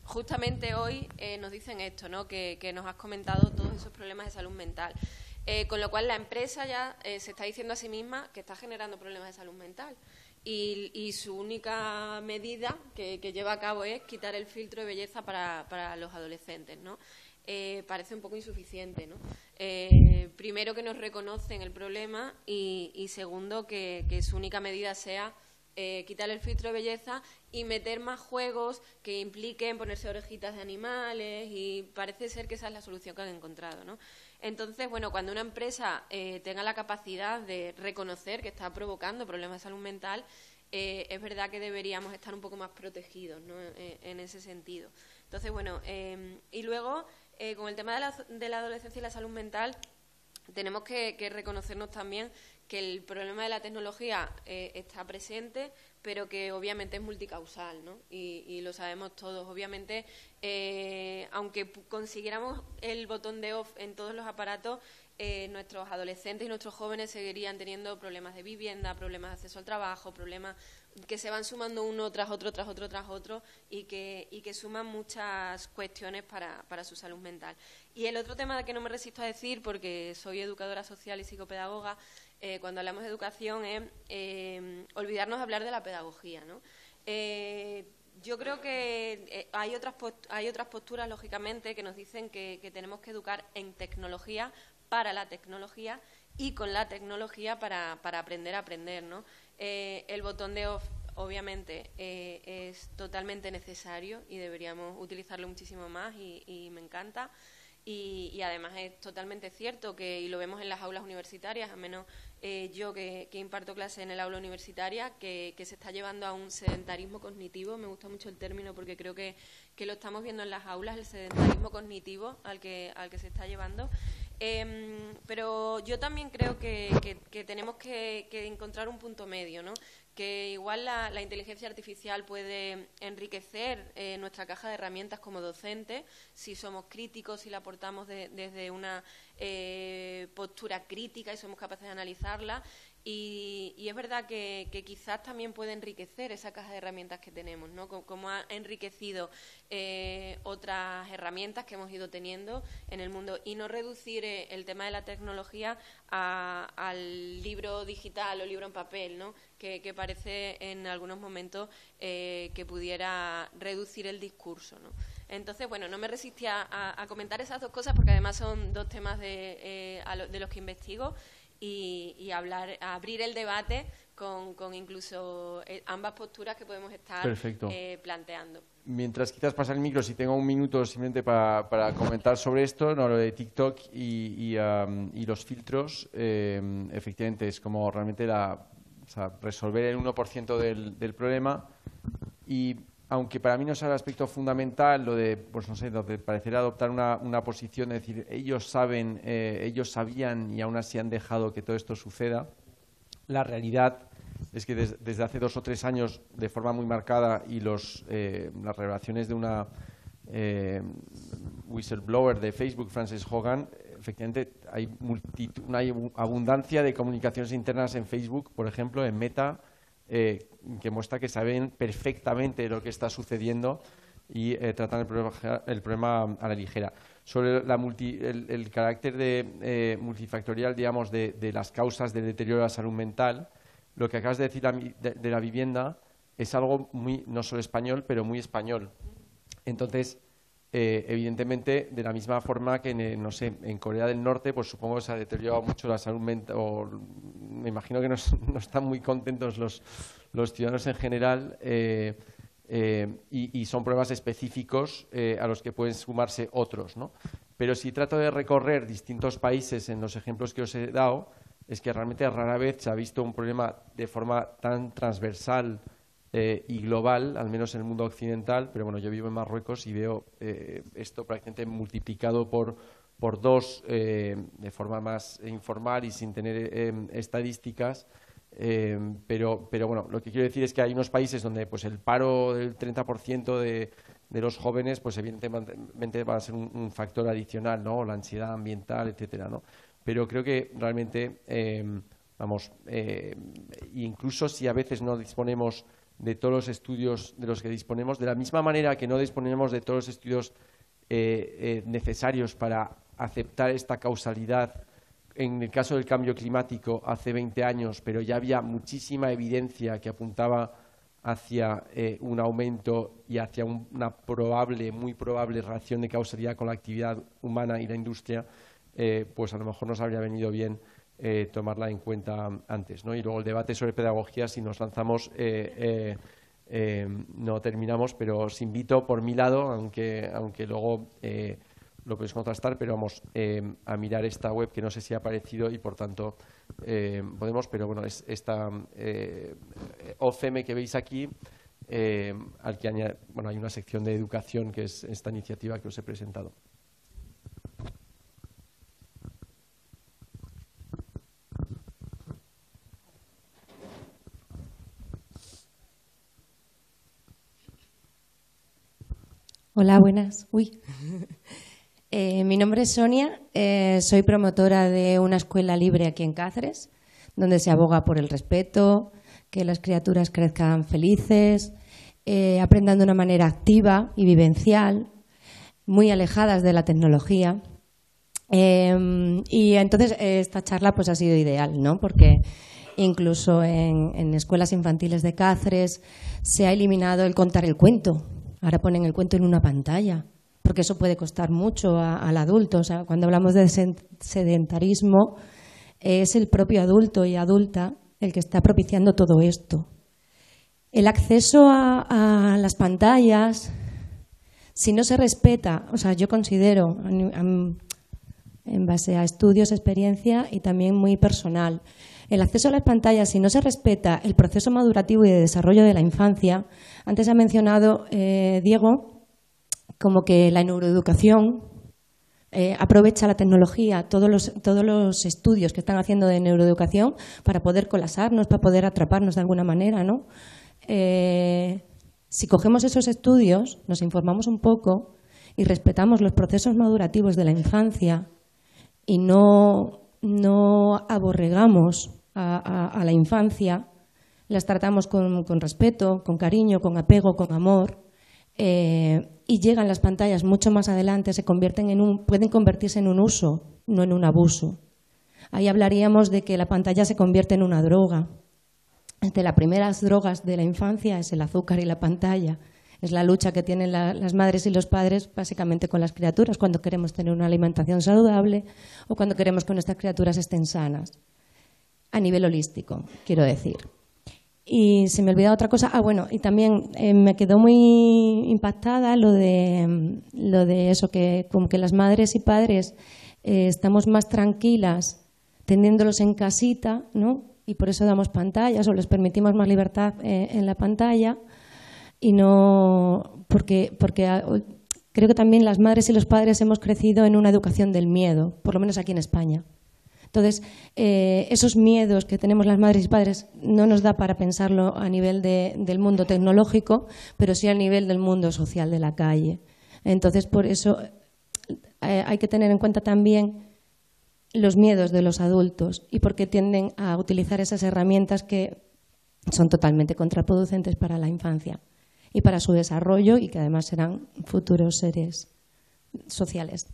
justamente hoy nos dicen esto, ¿no? Que nos has comentado todos esos problemas de salud mental. Con lo cual la empresa ya se está diciendo a sí misma que está generando problemas de salud mental. Y su única medida que lleva a cabo es quitar el filtro de belleza para los adolescentes, ¿no? Parece un poco insuficiente, ¿no? Primero, que nos reconocen el problema y segundo, que su única medida sea quitar el filtro de belleza y meter más juegos que impliquen ponerse orejitas de animales, y parece ser que esa es la solución que han encontrado, ¿no? Entonces, bueno, cuando una empresa tenga la capacidad de reconocer que está provocando problemas de salud mental, es verdad que deberíamos estar un poco más protegidos, ¿no? En ese sentido. Entonces, bueno, y luego, con el tema de la adolescencia y la salud mental, tenemos que reconocernos también que el problema de la tecnología está presente, pero que obviamente es multicausal, ¿no? Y lo sabemos todos. Obviamente, aunque consiguiéramos el botón de off en todos los aparatos, nuestros adolescentes y nuestros jóvenes seguirían teniendo problemas de vivienda, problemas de acceso al trabajo, problemas que se van sumando uno tras otro, tras otro, tras otro, y que suman muchas cuestiones para su salud mental. Y el otro tema que no me resisto a decir, porque soy educadora social y psicopedagoga, cuando hablamos de educación es olvidarnos de hablar de la pedagogía, ¿no? Yo creo que hay otras posturas, lógicamente, que nos dicen que tenemos que educar en tecnología, para la tecnología y con la tecnología para aprender a aprender, ¿no? El botón de off, obviamente, es totalmente necesario y deberíamos utilizarlo muchísimo más y me encanta. Y además es totalmente cierto que, y lo vemos en las aulas universitarias, al menos yo que imparto clases en el aula universitaria, que se está llevando a un sedentarismo cognitivo. Me gusta mucho el término porque creo que lo estamos viendo en las aulas, el sedentarismo cognitivo al que se está llevando. Pero yo también creo que tenemos que encontrar un punto medio, ¿no? Que igual la inteligencia artificial puede enriquecer nuestra caja de herramientas como docentes, si somos críticos, si la aportamos desde una postura crítica y somos capaces de analizarla. Y es verdad que quizás también puede enriquecer esa caja de herramientas que tenemos, ¿no? Como ha enriquecido otras herramientas que hemos ido teniendo en el mundo, y no reducir el tema de la tecnología al libro digital o libro en papel, ¿no? Que parece en algunos momentos que pudiera reducir el discurso, ¿no? Entonces, bueno, no me resistía a comentar esas dos cosas porque además son dos temas de los que investigo. Y abrir el debate con incluso ambas posturas que podemos estar planteando. Mientras quizás pasa el micro, si tengo un minuto simplemente para comentar sobre esto, no, lo de TikTok y los filtros, efectivamente es como realmente resolver el 1% del problema. Y aunque para mí no sea el aspecto fundamental, lo de, pues no sé, lo de parecer adoptar una posición, es decir, ellos sabían y aún así han dejado que todo esto suceda. La realidad es que desde hace 2 o 3 años, de forma muy marcada, y las revelaciones de una whistleblower de Facebook, Frances Hogan, efectivamente hay una abundancia de comunicaciones internas en Facebook, por ejemplo, en Meta, que muestra que saben perfectamente lo que está sucediendo y tratan el problema a la ligera. Sobre el carácter multifactorial, digamos, de las causas del deterioro de la salud mental, lo que acabas de decir de la vivienda es algo muy, no solo español, pero muy español. Entonces, evidentemente, de la misma forma que no sé, en Corea del Norte, pues supongo que se ha deteriorado mucho la salud mental, o me imagino que no están muy contentos los ciudadanos en general, y son problemas específicos a los que pueden sumarse otros, ¿no? Pero si trato de recorrer distintos países en los ejemplos que os he dado, es que realmente rara vez se ha visto un problema de forma tan transversal y global, al menos en el mundo occidental, pero bueno, yo vivo en Marruecos y veo esto prácticamente multiplicado por 2 de forma más informal y sin tener estadísticas, pero bueno, lo que quiero decir es que hay unos países donde pues el paro del 30% de los jóvenes pues evidentemente va a ser un factor adicional, ¿no? La ansiedad ambiental, etcétera, ¿no? Pero creo que realmente, incluso si a veces no disponemos de todos los estudios de los que disponemos, de la misma manera que no disponemos de todos los estudios necesarios para aceptar esta causalidad en el caso del cambio climático hace 20 años, pero ya había muchísima evidencia que apuntaba hacia un aumento y hacia una muy probable relación de causalidad con la actividad humana y la industria, pues a lo mejor nos habría venido bien tomarla en cuenta antes, ¿no? Y luego el debate sobre pedagogía, si nos lanzamos, no terminamos, pero os invito por mi lado, aunque luego lo podéis contrastar, pero vamos a mirar esta web que no sé si ha aparecido y por tanto podemos, pero bueno, es esta OCM que veis aquí, al que hay una sección de educación que es esta iniciativa que os he presentado. Hola, buenas. Mi nombre es Sonia, soy promotora de una escuela libre aquí en Cáceres, donde se aboga por el respeto, que las criaturas crezcan felices, aprendan de una manera activa y vivencial, muy alejadas de la tecnología. Y entonces esta charla pues ha sido ideal, ¿no? Porque incluso en escuelas infantiles de Cáceres se ha eliminado el contar el cuento. Ahora ponen el cuento en una pantalla, porque eso puede costar mucho al adulto. O sea, cuando hablamos de sedentarismo, es el propio adulto y adulta el que está propiciando todo esto. El acceso a las pantallas, si no se respeta, o sea, yo considero, en base a estudios, experiencia y también muy personal, el acceso a las pantallas, si no se respeta el proceso madurativo y de desarrollo de la infancia, antes ha mencionado Diego, como que la neuroeducación aprovecha la tecnología, todos los estudios que están haciendo de neuroeducación para poder colapsarnos, para poder atraparnos de alguna manera, ¿no? Si cogemos esos estudios, nos informamos un poco y respetamos los procesos madurativos de la infancia y no aborregamos a la infancia, las tratamos con respeto, con cariño, con apego, con amor, y llegan las pantallas mucho más adelante, pueden convertirse en un uso, no en un abuso. Ahí hablaríamos de que la pantalla se convierte en una droga. De las primeras drogas de la infancia es el azúcar y la pantalla. Es la lucha que tienen las madres y los padres básicamente con las criaturas cuando queremos tener una alimentación saludable o cuando queremos que nuestras criaturas estén sanas. A nivel holístico, quiero decir. Y se me olvidaba otra cosa. Bueno, y también me quedó muy impactada lo de eso, que como que las madres y padres estamos más tranquilas teniéndolos en casita, ¿no? Y por eso damos pantallas o les permitimos más libertad en la pantalla. Y no porque creo que también las madres y los padres hemos crecido en una educación del miedo, por lo menos aquí en España. Entonces, esos miedos que tenemos las madres y padres no nos da para pensarlo a nivel del mundo tecnológico, pero sí a nivel del mundo social de la calle. Entonces, por eso hay que tener en cuenta también los miedos de los adultos y porque tienden a utilizar esas herramientas que son totalmente contraproducentes para la infancia y para su desarrollo y que además serán futuros seres sociales.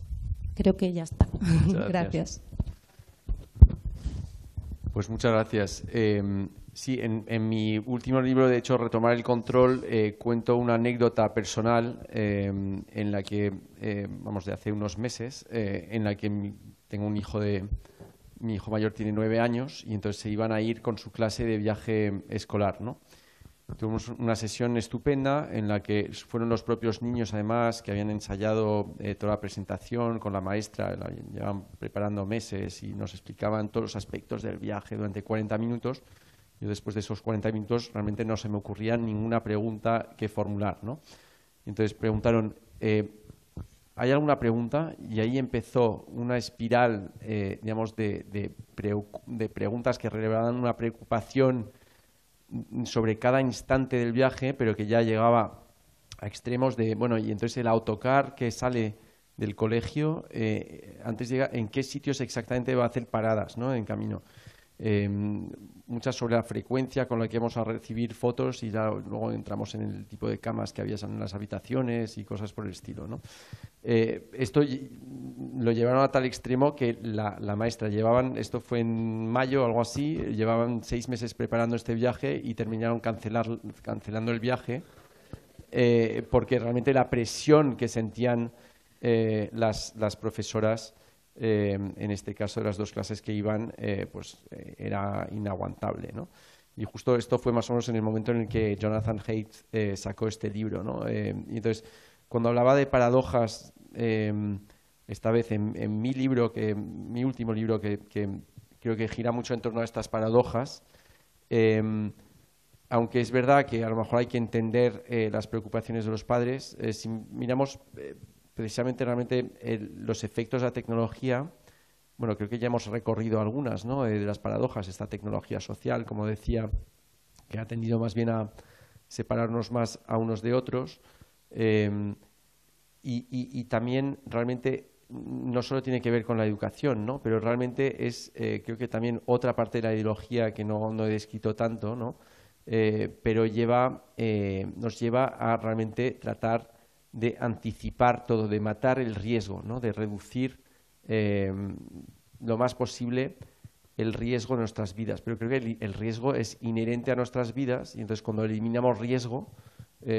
Creo que ya está. Gracias. Pues muchas gracias. Sí, en mi último libro, de hecho, Retomar el control, cuento una anécdota personal en la que, de hace unos meses, en la que tengo un hijo mi hijo mayor tiene 9 años y entonces se iban a ir con su clase de viaje escolar, ¿no? Tuvimos una sesión estupenda en la que fueron los propios niños, además, que habían ensayado toda la presentación con la maestra, la llevaban preparando meses y nos explicaban todos los aspectos del viaje durante 40 minutos. Yo después de esos 40 minutos realmente no se me ocurría ninguna pregunta que formular, ¿no? Entonces preguntaron, ¿hay alguna pregunta? Y ahí empezó una espiral, de preguntas que revelaban una preocupación sobre cada instante del viaje, pero que ya llegaba a extremos de, y entonces el autocar que sale del colegio, antes llega, ¿en qué sitios exactamente va a hacer paradas, ¿no? En camino. Muchas sobre la frecuencia con la que vamos a recibir fotos y ya luego entramos en el tipo de camas que había en las habitaciones y cosas por el estilo, ¿no? Esto lo llevaron a tal extremo que la maestra esto fue en mayo o algo así, llevaban 6 meses preparando este viaje y terminaron cancelando el viaje porque realmente la presión que sentían las profesoras en este caso de las 2 clases que iban, era inaguantable, ¿no? Y justo esto fue más o menos en el momento en el que Jonathan Haidt sacó este libro, ¿no? Y entonces, cuando hablaba de paradojas, esta vez en mi último libro, que creo que gira mucho en torno a estas paradojas, aunque es verdad que a lo mejor hay que entender las preocupaciones de los padres, si miramos precisamente realmente los efectos de la tecnología, creo que ya hemos recorrido algunas, ¿no? De las paradojas, esta tecnología social, como decía, que ha tendido más bien a separarnos más a unos de otros, y también realmente no solo tiene que ver con la educación, ¿no? Pero realmente es, creo que también otra parte de la ideología que no he descrito tanto, ¿no? Pero nos lleva a realmente tratar de anticipar todo, de matar el riesgo, ¿no? De reducir lo más posible el riesgo en nuestras vidas. Pero creo que el riesgo es inherente a nuestras vidas y entonces cuando eliminamos riesgo,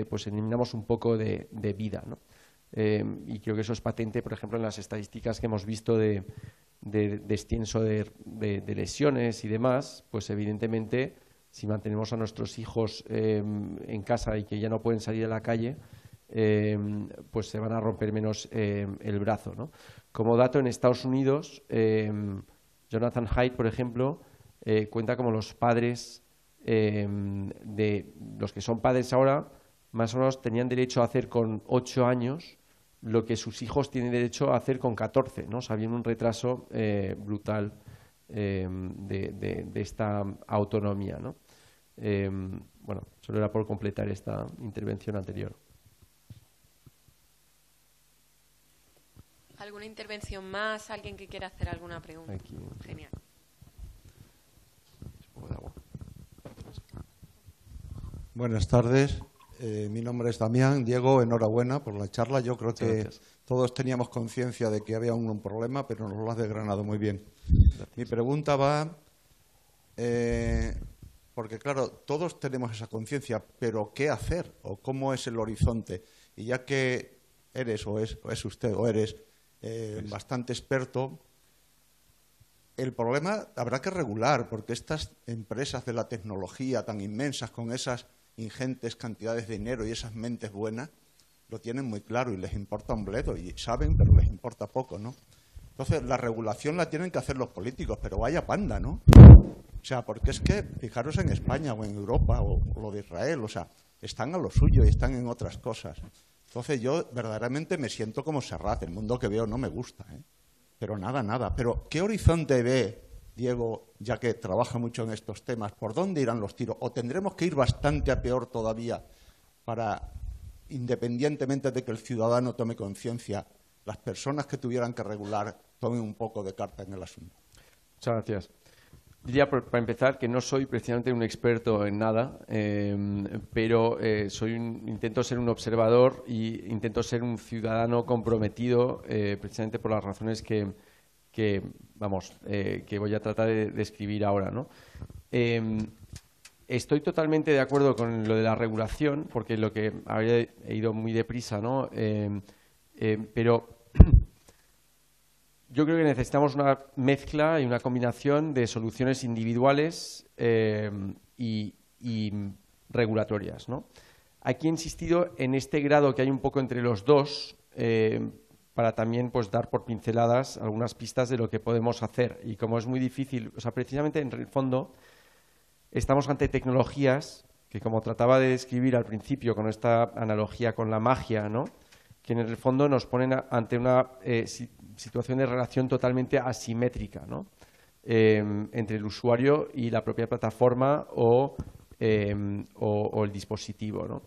pues eliminamos un poco de vida, ¿no? Y creo que eso es patente, por ejemplo, en las estadísticas que hemos visto de descenso de lesiones y demás, pues evidentemente si mantenemos a nuestros hijos en casa y que ya no pueden salir a la calle, pues se van a romper menos el brazo, ¿no? Como dato, en Estados Unidos, Jonathan Haidt, por ejemplo, cuenta como los padres, de los que son padres ahora, más o menos tenían derecho a hacer con 8 años lo que sus hijos tienen derecho a hacer con 14, ¿no? O sea, había un retraso brutal de esta autonomía, ¿no? Bueno, solo era por completar esta intervención anterior. ¿Alguna intervención más? ¿Alguien que quiera hacer alguna pregunta? Aquí. Genial. Un poco de agua. Buenas tardes. Mi nombre es Damián. Diego, enhorabuena por la charla. Yo creo que Gracias. todos teníamos conciencia de que había un problema, pero nos lo has desgranado muy bien. Gracias. Mi pregunta va, porque claro, todos tenemos esa conciencia, pero ¿qué hacer? ¿O cómo es el horizonte? Y ya que eres, o es usted, o eres bastante experto, el problema habrá que regular, porque estas empresas de la tecnología tan inmensas, con esas ingentes cantidades de dinero y esas mentes buenas, lo tienen muy claro y les importa un bledo, y saben, pero les importa poco, ¿no? Entonces, la regulación la tienen que hacer los políticos, pero vaya panda, ¿no? O sea, porque es que, fijaros en España o en Europa o lo de Israel, o sea, están a lo suyo y están en otras cosas. Entonces, yo verdaderamente me siento como Serrat, el mundo que veo no me gusta, ¿eh? Pero nada, nada. Pero, ¿qué horizonte ve Diego, ya que trabaja mucho en estos temas? ¿Por dónde irán los tiros? ¿O tendremos que ir bastante a peor todavía para, independientemente de que el ciudadano tome conciencia, las personas que tuvieran que regular tomen un poco de carta en el asunto? Muchas gracias. Diría, para empezar, que no soy precisamente un experto en nada, pero intento ser un observador e intento ser un ciudadano comprometido, precisamente por las razones que voy a tratar de describir ahora, ¿no? Estoy totalmente de acuerdo con lo de la regulación, porque lo que había ido muy deprisa, ¿no? Pero yo creo que necesitamos una mezcla y una combinación de soluciones individuales y regulatorias, ¿no? Aquí he insistido en este grado que hay un poco entre los dos, para también pues dar por pinceladas algunas pistas de lo que podemos hacer. Y como es muy difícil, o sea, precisamente en el fondo estamos ante tecnologías que, como trataba de describir al principio con esta analogía con la magia, ¿no?, que en el fondo nos ponen ante una situación de relación totalmente asimétrica, ¿no?, entre el usuario y la propia plataforma o el dispositivo, ¿no?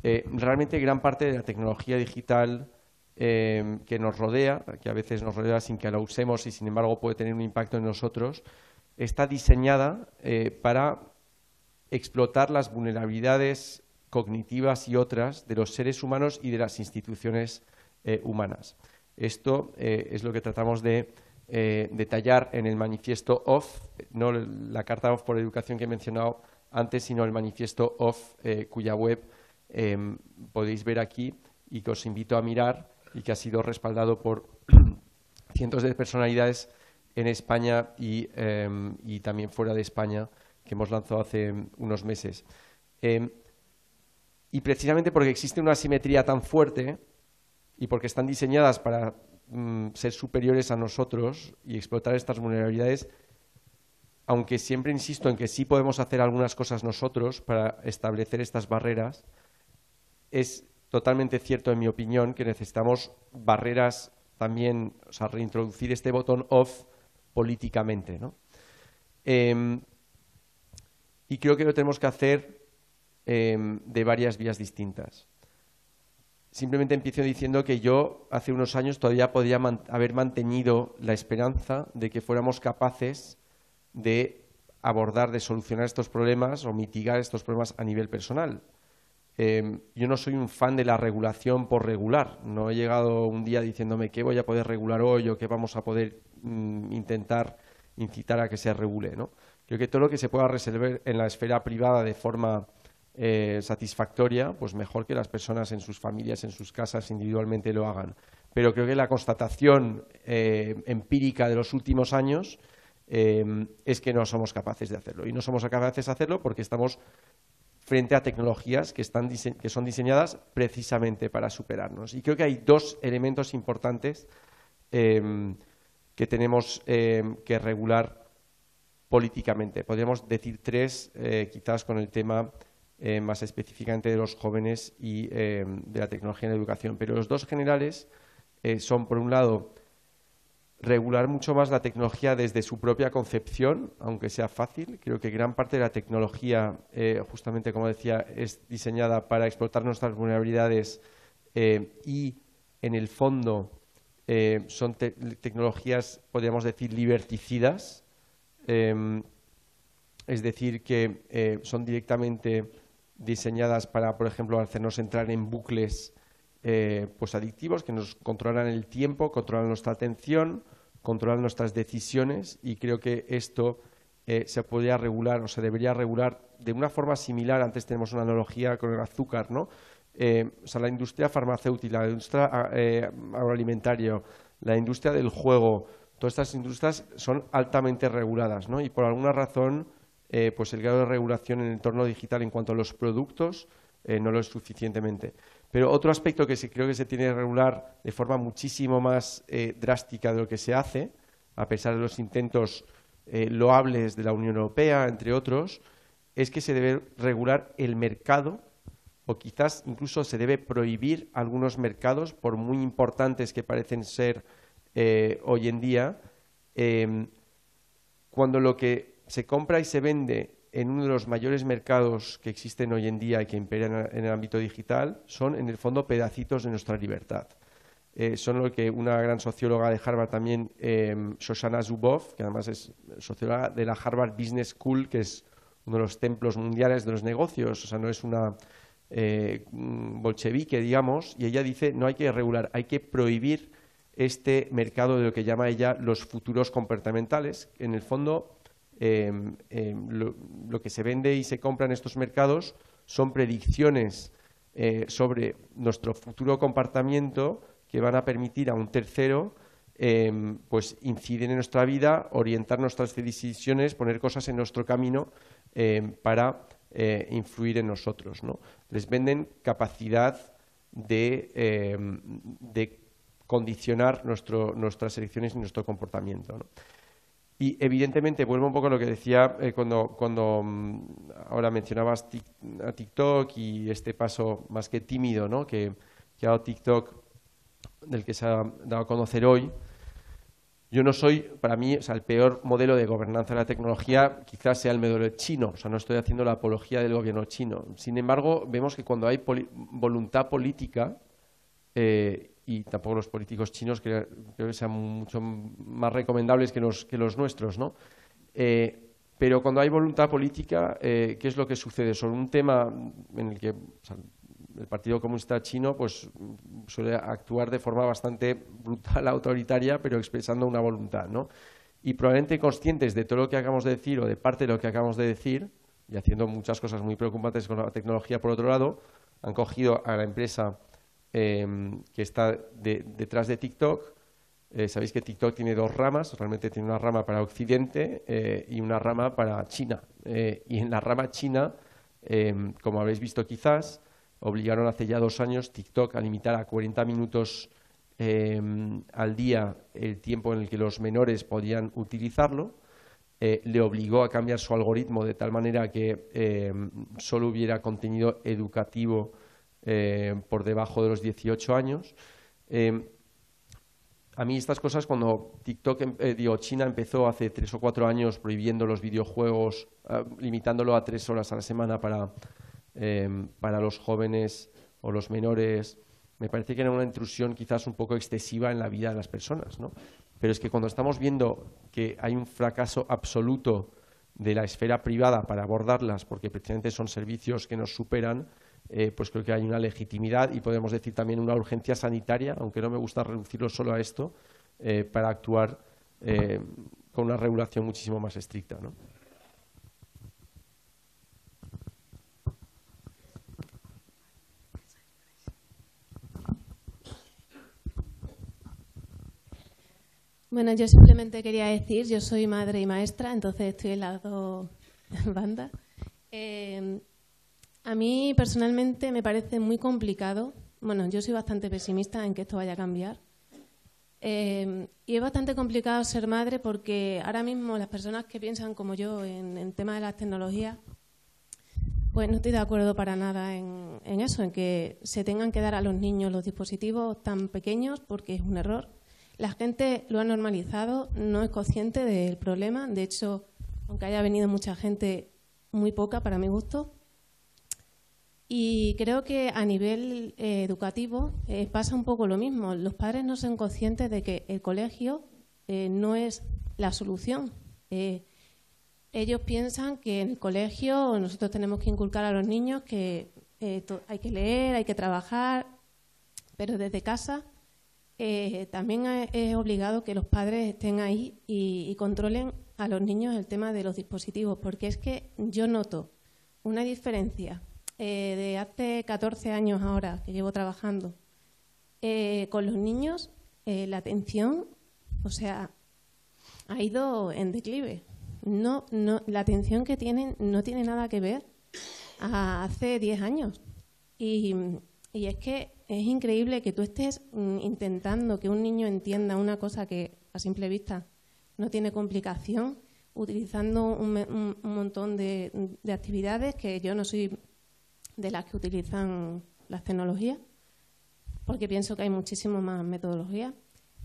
Realmente gran parte de la tecnología digital que nos rodea, que a veces nos rodea sin que la usemos y sin embargo puede tener un impacto en nosotros, está diseñada para explotar las vulnerabilidades cognitivas y otras de los seres humanos y de las instituciones humanas. Esto es lo que tratamos de detallar en el manifiesto OFF, no la carta OFF por educación que he mencionado antes, sino el manifiesto OFF, cuya web podéis ver aquí y que os invito a mirar, y que ha sido respaldado por cientos de personalidades en España y también fuera de España, que hemos lanzado hace unos meses. Y precisamente porque existe una asimetría tan fuerte y porque están diseñadas para ser superiores a nosotros y explotar estas vulnerabilidades, aunque siempre insisto en que sí podemos hacer algunas cosas nosotros para establecer estas barreras, es totalmente cierto, en mi opinión, que necesitamos barreras también, o sea, reintroducir este botón off políticamente, ¿no? Y creo que lo tenemos que hacer de varias vías distintas. Simplemente empiezo diciendo que yo hace unos años todavía podía haber mantenido la esperanza de que fuéramos capaces de abordar, de solucionar estos problemas o mitigar estos problemas a nivel personal. yo no soy un fan de la regulación por regular. No he llegado un día diciéndome qué voy a poder regular hoy o qué vamos a poder intentar incitar a que se regule, ¿no? Creo que todo lo que se pueda resolver en la esfera privada de forma satisfactoria, pues mejor que las personas en sus familias, en sus casas, individualmente lo hagan. Pero creo que la constatación empírica de los últimos años es que no somos capaces de hacerlo. Y no somos capaces de hacerlo porque estamos frente a tecnologías que son diseñadas precisamente para superarnos. Y creo que hay dos elementos importantes que tenemos que regular políticamente. Podríamos decir tres, quizás con el tema más específicamente de los jóvenes y de la tecnología en la educación. Pero los dos generales son, por un lado, regular mucho más la tecnología desde su propia concepción, aunque sea fácil. Creo que gran parte de la tecnología, justamente como decía, es diseñada para explotar nuestras vulnerabilidades y, en el fondo, son tecnologías, podríamos decir, liberticidas. Es decir, que son directamente diseñadas para, por ejemplo, hacernos entrar en bucles pues adictivos que nos controlan el tiempo, controlan nuestra atención, controlan nuestras decisiones, y creo que esto se podría regular o se debería regular de una forma similar. Antes tenemos una analogía con el azúcar, ¿no? O sea, la industria farmacéutica, la industria agroalimentaria, la industria del juego, todas estas industrias son altamente reguladas, ¿no? Y por alguna razón pues el grado de regulación en el entorno digital en cuanto a los productos no lo es suficientemente. Pero otro aspecto que creo que se tiene que regular de forma muchísimo más drástica de lo que se hace, a pesar de los intentos loables de la Unión Europea, entre otros, es que se debe regular el mercado, o quizás incluso se debe prohibir algunos mercados, por muy importantes que parecen ser hoy en día, cuando lo que se compra y se vende en uno de los mayores mercados que existen hoy en día y que imperan en el ámbito digital son, en el fondo, pedacitos de nuestra libertad. Son lo que una gran socióloga de Harvard también, Shoshana Zuboff, que además es socióloga de la Harvard Business School, que es uno de los templos mundiales de los negocios, o sea, no es una bolchevique, digamos, y ella dice no hay que regular, hay que prohibir este mercado de lo que llama ella los futuros comportamentales. En el fondo, lo que se vende y se compra en estos mercados son predicciones sobre nuestro futuro comportamiento que van a permitir a un tercero pues incidir en nuestra vida, orientar nuestras decisiones, poner cosas en nuestro camino para influir en nosotros, ¿no? Les venden capacidad de condicionar nuestras elecciones y nuestro comportamiento, ¿no? Y evidentemente, vuelvo un poco a lo que decía cuando ahora mencionabas a TikTok y este paso más que tímido, ¿no? que ha dado TikTok, del que se ha dado a conocer hoy. Yo no soy, para mí, o sea, el peor modelo de gobernanza de la tecnología quizás sea el modelo chino. O sea, no estoy haciendo la apología del gobierno chino. Sin embargo, vemos que cuando hay voluntad política, y tampoco los políticos chinos creo que sean mucho más recomendables que los nuestros, ¿no? Pero cuando hay voluntad política, ¿qué es lo que sucede? Sobre un tema en el que, o sea, el Partido Comunista Chino pues suele actuar de forma bastante brutal, autoritaria, pero expresando una voluntad, ¿no? Y probablemente conscientes de todo lo que acabamos de decir, o de parte de lo que acabamos de decir, y haciendo muchas cosas muy preocupantes con la tecnología por otro lado, han cogido a la empresa que está detrás de TikTok. Sabéis que TikTok tiene dos ramas, realmente tiene una rama para Occidente y una rama para China. Y en la rama china, como habréis visto quizás, obligaron hace ya 2 años TikTok a limitar a 40 minutos al día el tiempo en el que los menores podían utilizarlo. Le obligó a cambiar su algoritmo de tal manera que solo hubiera contenido educativo por debajo de los 18 años. A mí estas cosas, cuando China empezó hace 3 o 4 años prohibiendo los videojuegos, limitándolo a 3 horas a la semana para los jóvenes o los menores, me parece que era una intrusión quizás un poco excesiva en la vida de las personas, ¿no? Pero es que cuando estamos viendo que hay un fracaso absoluto de la esfera privada para abordarlas, porque precisamente son servicios que nos superan, pues creo que hay una legitimidad y podemos decir también una urgencia sanitaria, aunque no me gusta reducirlo solo a esto, para actuar con una regulación muchísimo más estricta, ¿no? Bueno, yo simplemente quería decir, yo soy madre y maestra, entonces estoy en las dos bandas. A mí personalmente me parece muy complicado. Bueno, yo soy bastante pesimista en que esto vaya a cambiar. Y es bastante complicado ser madre porque ahora mismo las personas que piensan como yo en tema de las tecnologías, pues no estoy de acuerdo para nada en eso, en que se tengan que dar a los niños los dispositivos tan pequeños porque es un error. La gente lo ha normalizado, no es consciente del problema. De hecho, aunque haya venido mucha gente, muy poca para mi gusto. Y creo que a nivel educativo pasa un poco lo mismo. Los padres no son conscientes de que el colegio no es la solución. Ellos piensan que en el colegio nosotros tenemos que inculcar a los niños que hay que leer, hay que trabajar, pero desde casa también es obligado que los padres estén ahí y controlen a los niños el tema de los dispositivos, porque es que yo noto una diferencia de hace 14 años ahora que llevo trabajando con los niños, la atención, o sea, ha ido en declive. La atención que tienen no tiene nada que ver a hace 10 años. Y es que es increíble que tú estés intentando que un niño entienda una cosa que a simple vista no tiene complicación, utilizando un montón de actividades que yo no soy de las que utilizan las tecnologías, porque pienso que hay muchísimo más metodologías.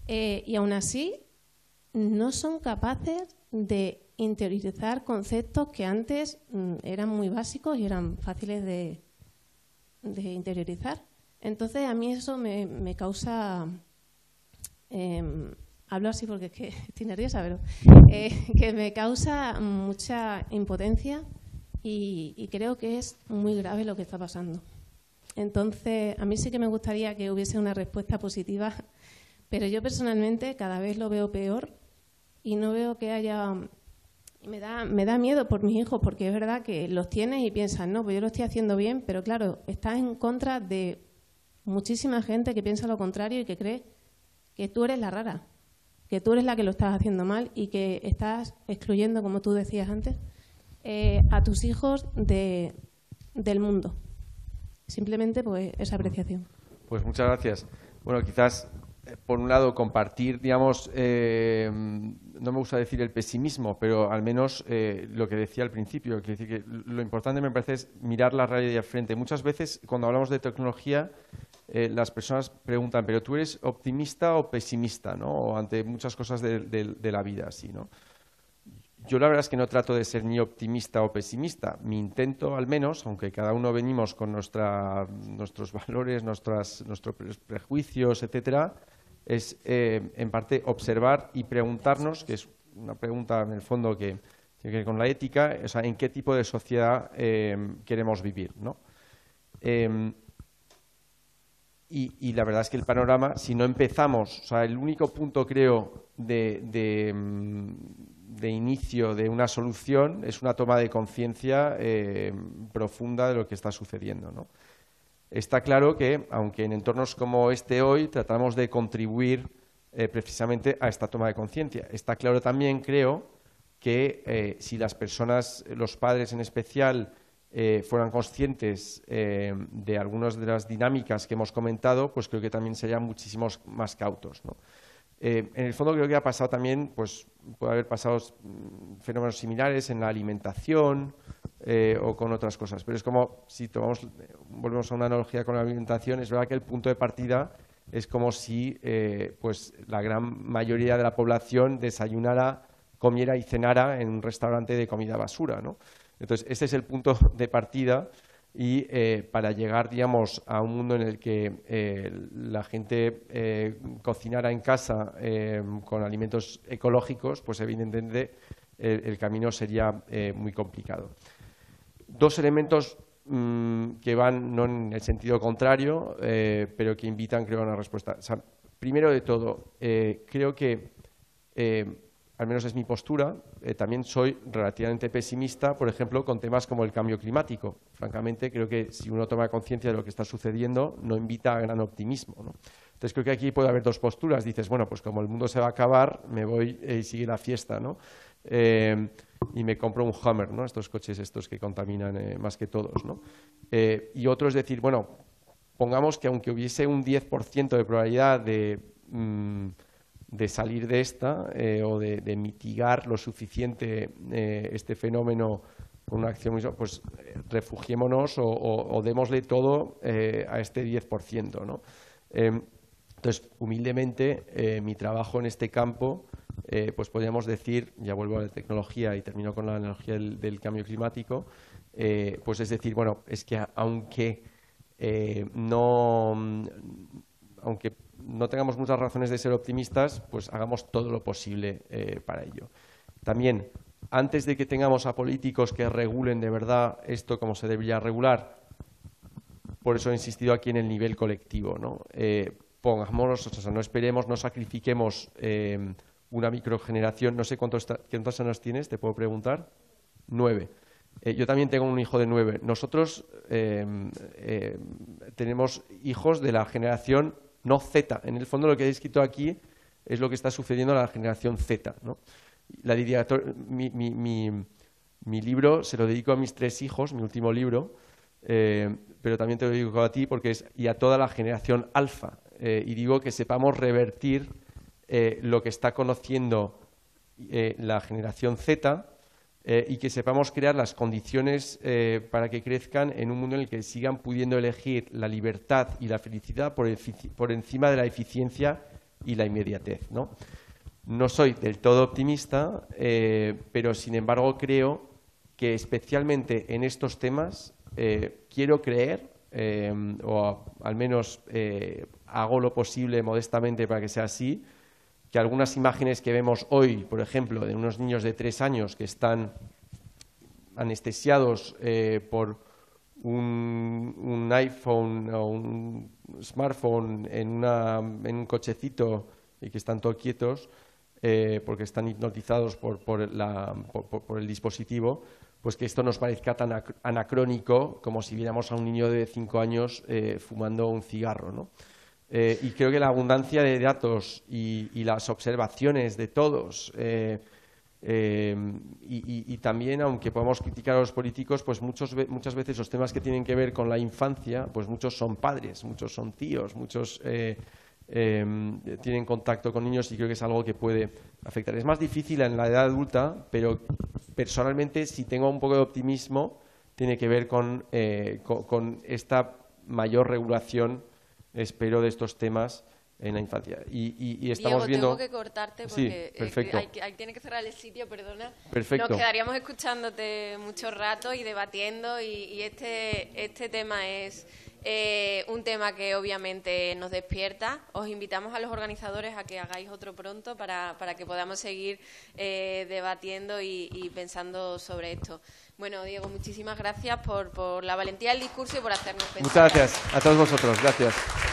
Y aún así no son capaces de interiorizar conceptos que antes eran muy básicos y eran fáciles de interiorizar. Entonces, a mí eso me causa, hablo así porque es que estoy nerviosa, pero que me causa mucha impotencia y creo que es muy grave lo que está pasando. Entonces, a mí sí que me gustaría que hubiese una respuesta positiva, pero yo personalmente cada vez lo veo peor y no veo que haya... Me da miedo por mis hijos, porque es verdad que los tienes y piensas, no, pues yo lo estoy haciendo bien, pero claro, estás en contra de muchísima gente que piensa lo contrario y que cree que tú eres la rara, que tú eres la que lo estás haciendo mal y que estás excluyendo, como tú decías antes, a tus hijos del mundo. Simplemente pues esa apreciación. Pues muchas gracias. Bueno, quizás por un lado compartir, digamos, no me gusta decir el pesimismo, pero al menos lo que decía al principio, que decir que lo importante me parece es mirar la realidad de frente. Muchas veces cuando hablamos de tecnología las personas preguntan, pero ¿tú eres optimista o pesimista, ¿no? O ante muchas cosas de la vida, así, ¿no? Yo la verdad es que no trato de ser ni optimista o pesimista. Mi intento, al menos, aunque cada uno venimos con nuestros valores, nuestros prejuicios, etcétera, es en parte observar y preguntarnos, que es una pregunta en el fondo que tiene que ver con la ética, o sea, en qué tipo de sociedad queremos vivir, ¿no? Y la verdad es que el panorama, si no empezamos, o sea, el único punto, creo, de inicio de una solución es una toma de conciencia profunda de lo que está sucediendo, ¿no? Está claro que, aunque en entornos como este hoy tratamos de contribuir precisamente a esta toma de conciencia, está claro también, creo, que si las personas, los padres en especial, fueran conscientes de algunas de las dinámicas que hemos comentado, pues creo que también serían muchísimos más cautos, ¿no? En el fondo creo que ha pasado también, pues puede haber pasado fenómenos similares en la alimentación o con otras cosas, pero es como si volvemos a una analogía con la alimentación, es verdad que el punto de partida es como si pues la gran mayoría de la población desayunara, comiera y cenara en un restaurante de comida basura, ¿no? Entonces, ese es el punto de partida. Y para llegar, digamos, a un mundo en el que la gente cocinara en casa con alimentos ecológicos, pues evidentemente el camino sería muy complicado. Dos elementos que van no en el sentido contrario, pero que invitan, creo, a una respuesta. O sea, primero de todo, creo que, al menos es mi postura, también soy relativamente pesimista, por ejemplo, con temas como el cambio climático. Francamente, creo que si uno toma conciencia de lo que está sucediendo, no invita a gran optimismo, ¿no? Entonces, creo que aquí puede haber dos posturas. Dices, bueno, pues como el mundo se va a acabar, me voy y sigue la fiesta, ¿no? Y me compro un Hummer, ¿no? Estos coches estos que contaminan más que todos, ¿no? Y otro es decir, bueno, pongamos que aunque hubiese un 10% de probabilidad de salir de esta o de mitigar lo suficiente este fenómeno con una acción misma, pues refugiémonos o démosle todo a este 10%, ¿no? Entonces, humildemente, mi trabajo en este campo, pues podríamos decir, ya vuelvo a la tecnología y termino con la analogía del cambio climático, pues es decir, bueno, es que aunque no tengamos muchas razones de ser optimistas, pues hagamos todo lo posible para ello. También, antes de que tengamos a políticos que regulen de verdad esto como se debería regular, por eso he insistido aquí en el nivel colectivo, ¿no? Pongámonos, o sea, no esperemos, no sacrifiquemos una microgeneración. No sé cuántos años tienes, te puedo preguntar. 9. Yo también tengo un hijo de 9. Nosotros tenemos hijos de la generación no Z. En el fondo lo que he escrito aquí es lo que está sucediendo a la generación Z, ¿no? Mi libro se lo dedico a mis 3 hijos, mi último libro, pero también te lo dedico a ti y a toda la generación alfa. Y digo que sepamos revertir lo que está conociendo la generación Z y que sepamos crear las condiciones para que crezcan en un mundo en el que sigan pudiendo elegir la libertad y la felicidad por encima de la eficiencia y la inmediatez, ¿no? No soy del todo optimista, pero sin embargo creo que especialmente en estos temas quiero creer, o al menos hago lo posible modestamente para que sea así, que algunas imágenes que vemos hoy, por ejemplo, de unos niños de 3 años que están anestesiados por un iPhone o un smartphone en un cochecito y que están todos quietos porque están hipnotizados por el dispositivo, pues que esto nos parezca tan anacrónico como si viéramos a un niño de 5 años fumando un cigarro, ¿no? Y creo que la abundancia de datos y las observaciones de todos y también, aunque podamos criticar a los políticos, pues muchas veces los temas que tienen que ver con la infancia, pues muchos son padres, muchos son tíos, muchos tienen contacto con niños y creo que es algo que puede afectar. Es más difícil en la edad adulta, pero personalmente, si tengo un poco de optimismo, tiene que ver con esta mayor regulación, espero, de estos temas en la infancia. Y estamos viendo... tengo que cortarte porque sí, tiene que cerrar el sitio, perdona. Perfecto. Nos quedaríamos escuchándote mucho rato y debatiendo y este tema es un tema que obviamente nos despierta. Os invitamos a los organizadores a que hagáis otro pronto para que podamos seguir debatiendo y pensando sobre esto. Bueno, Diego, muchísimas gracias por la valentía del discurso y por hacernos pensar. Muchas gracias a todos vosotros. Gracias.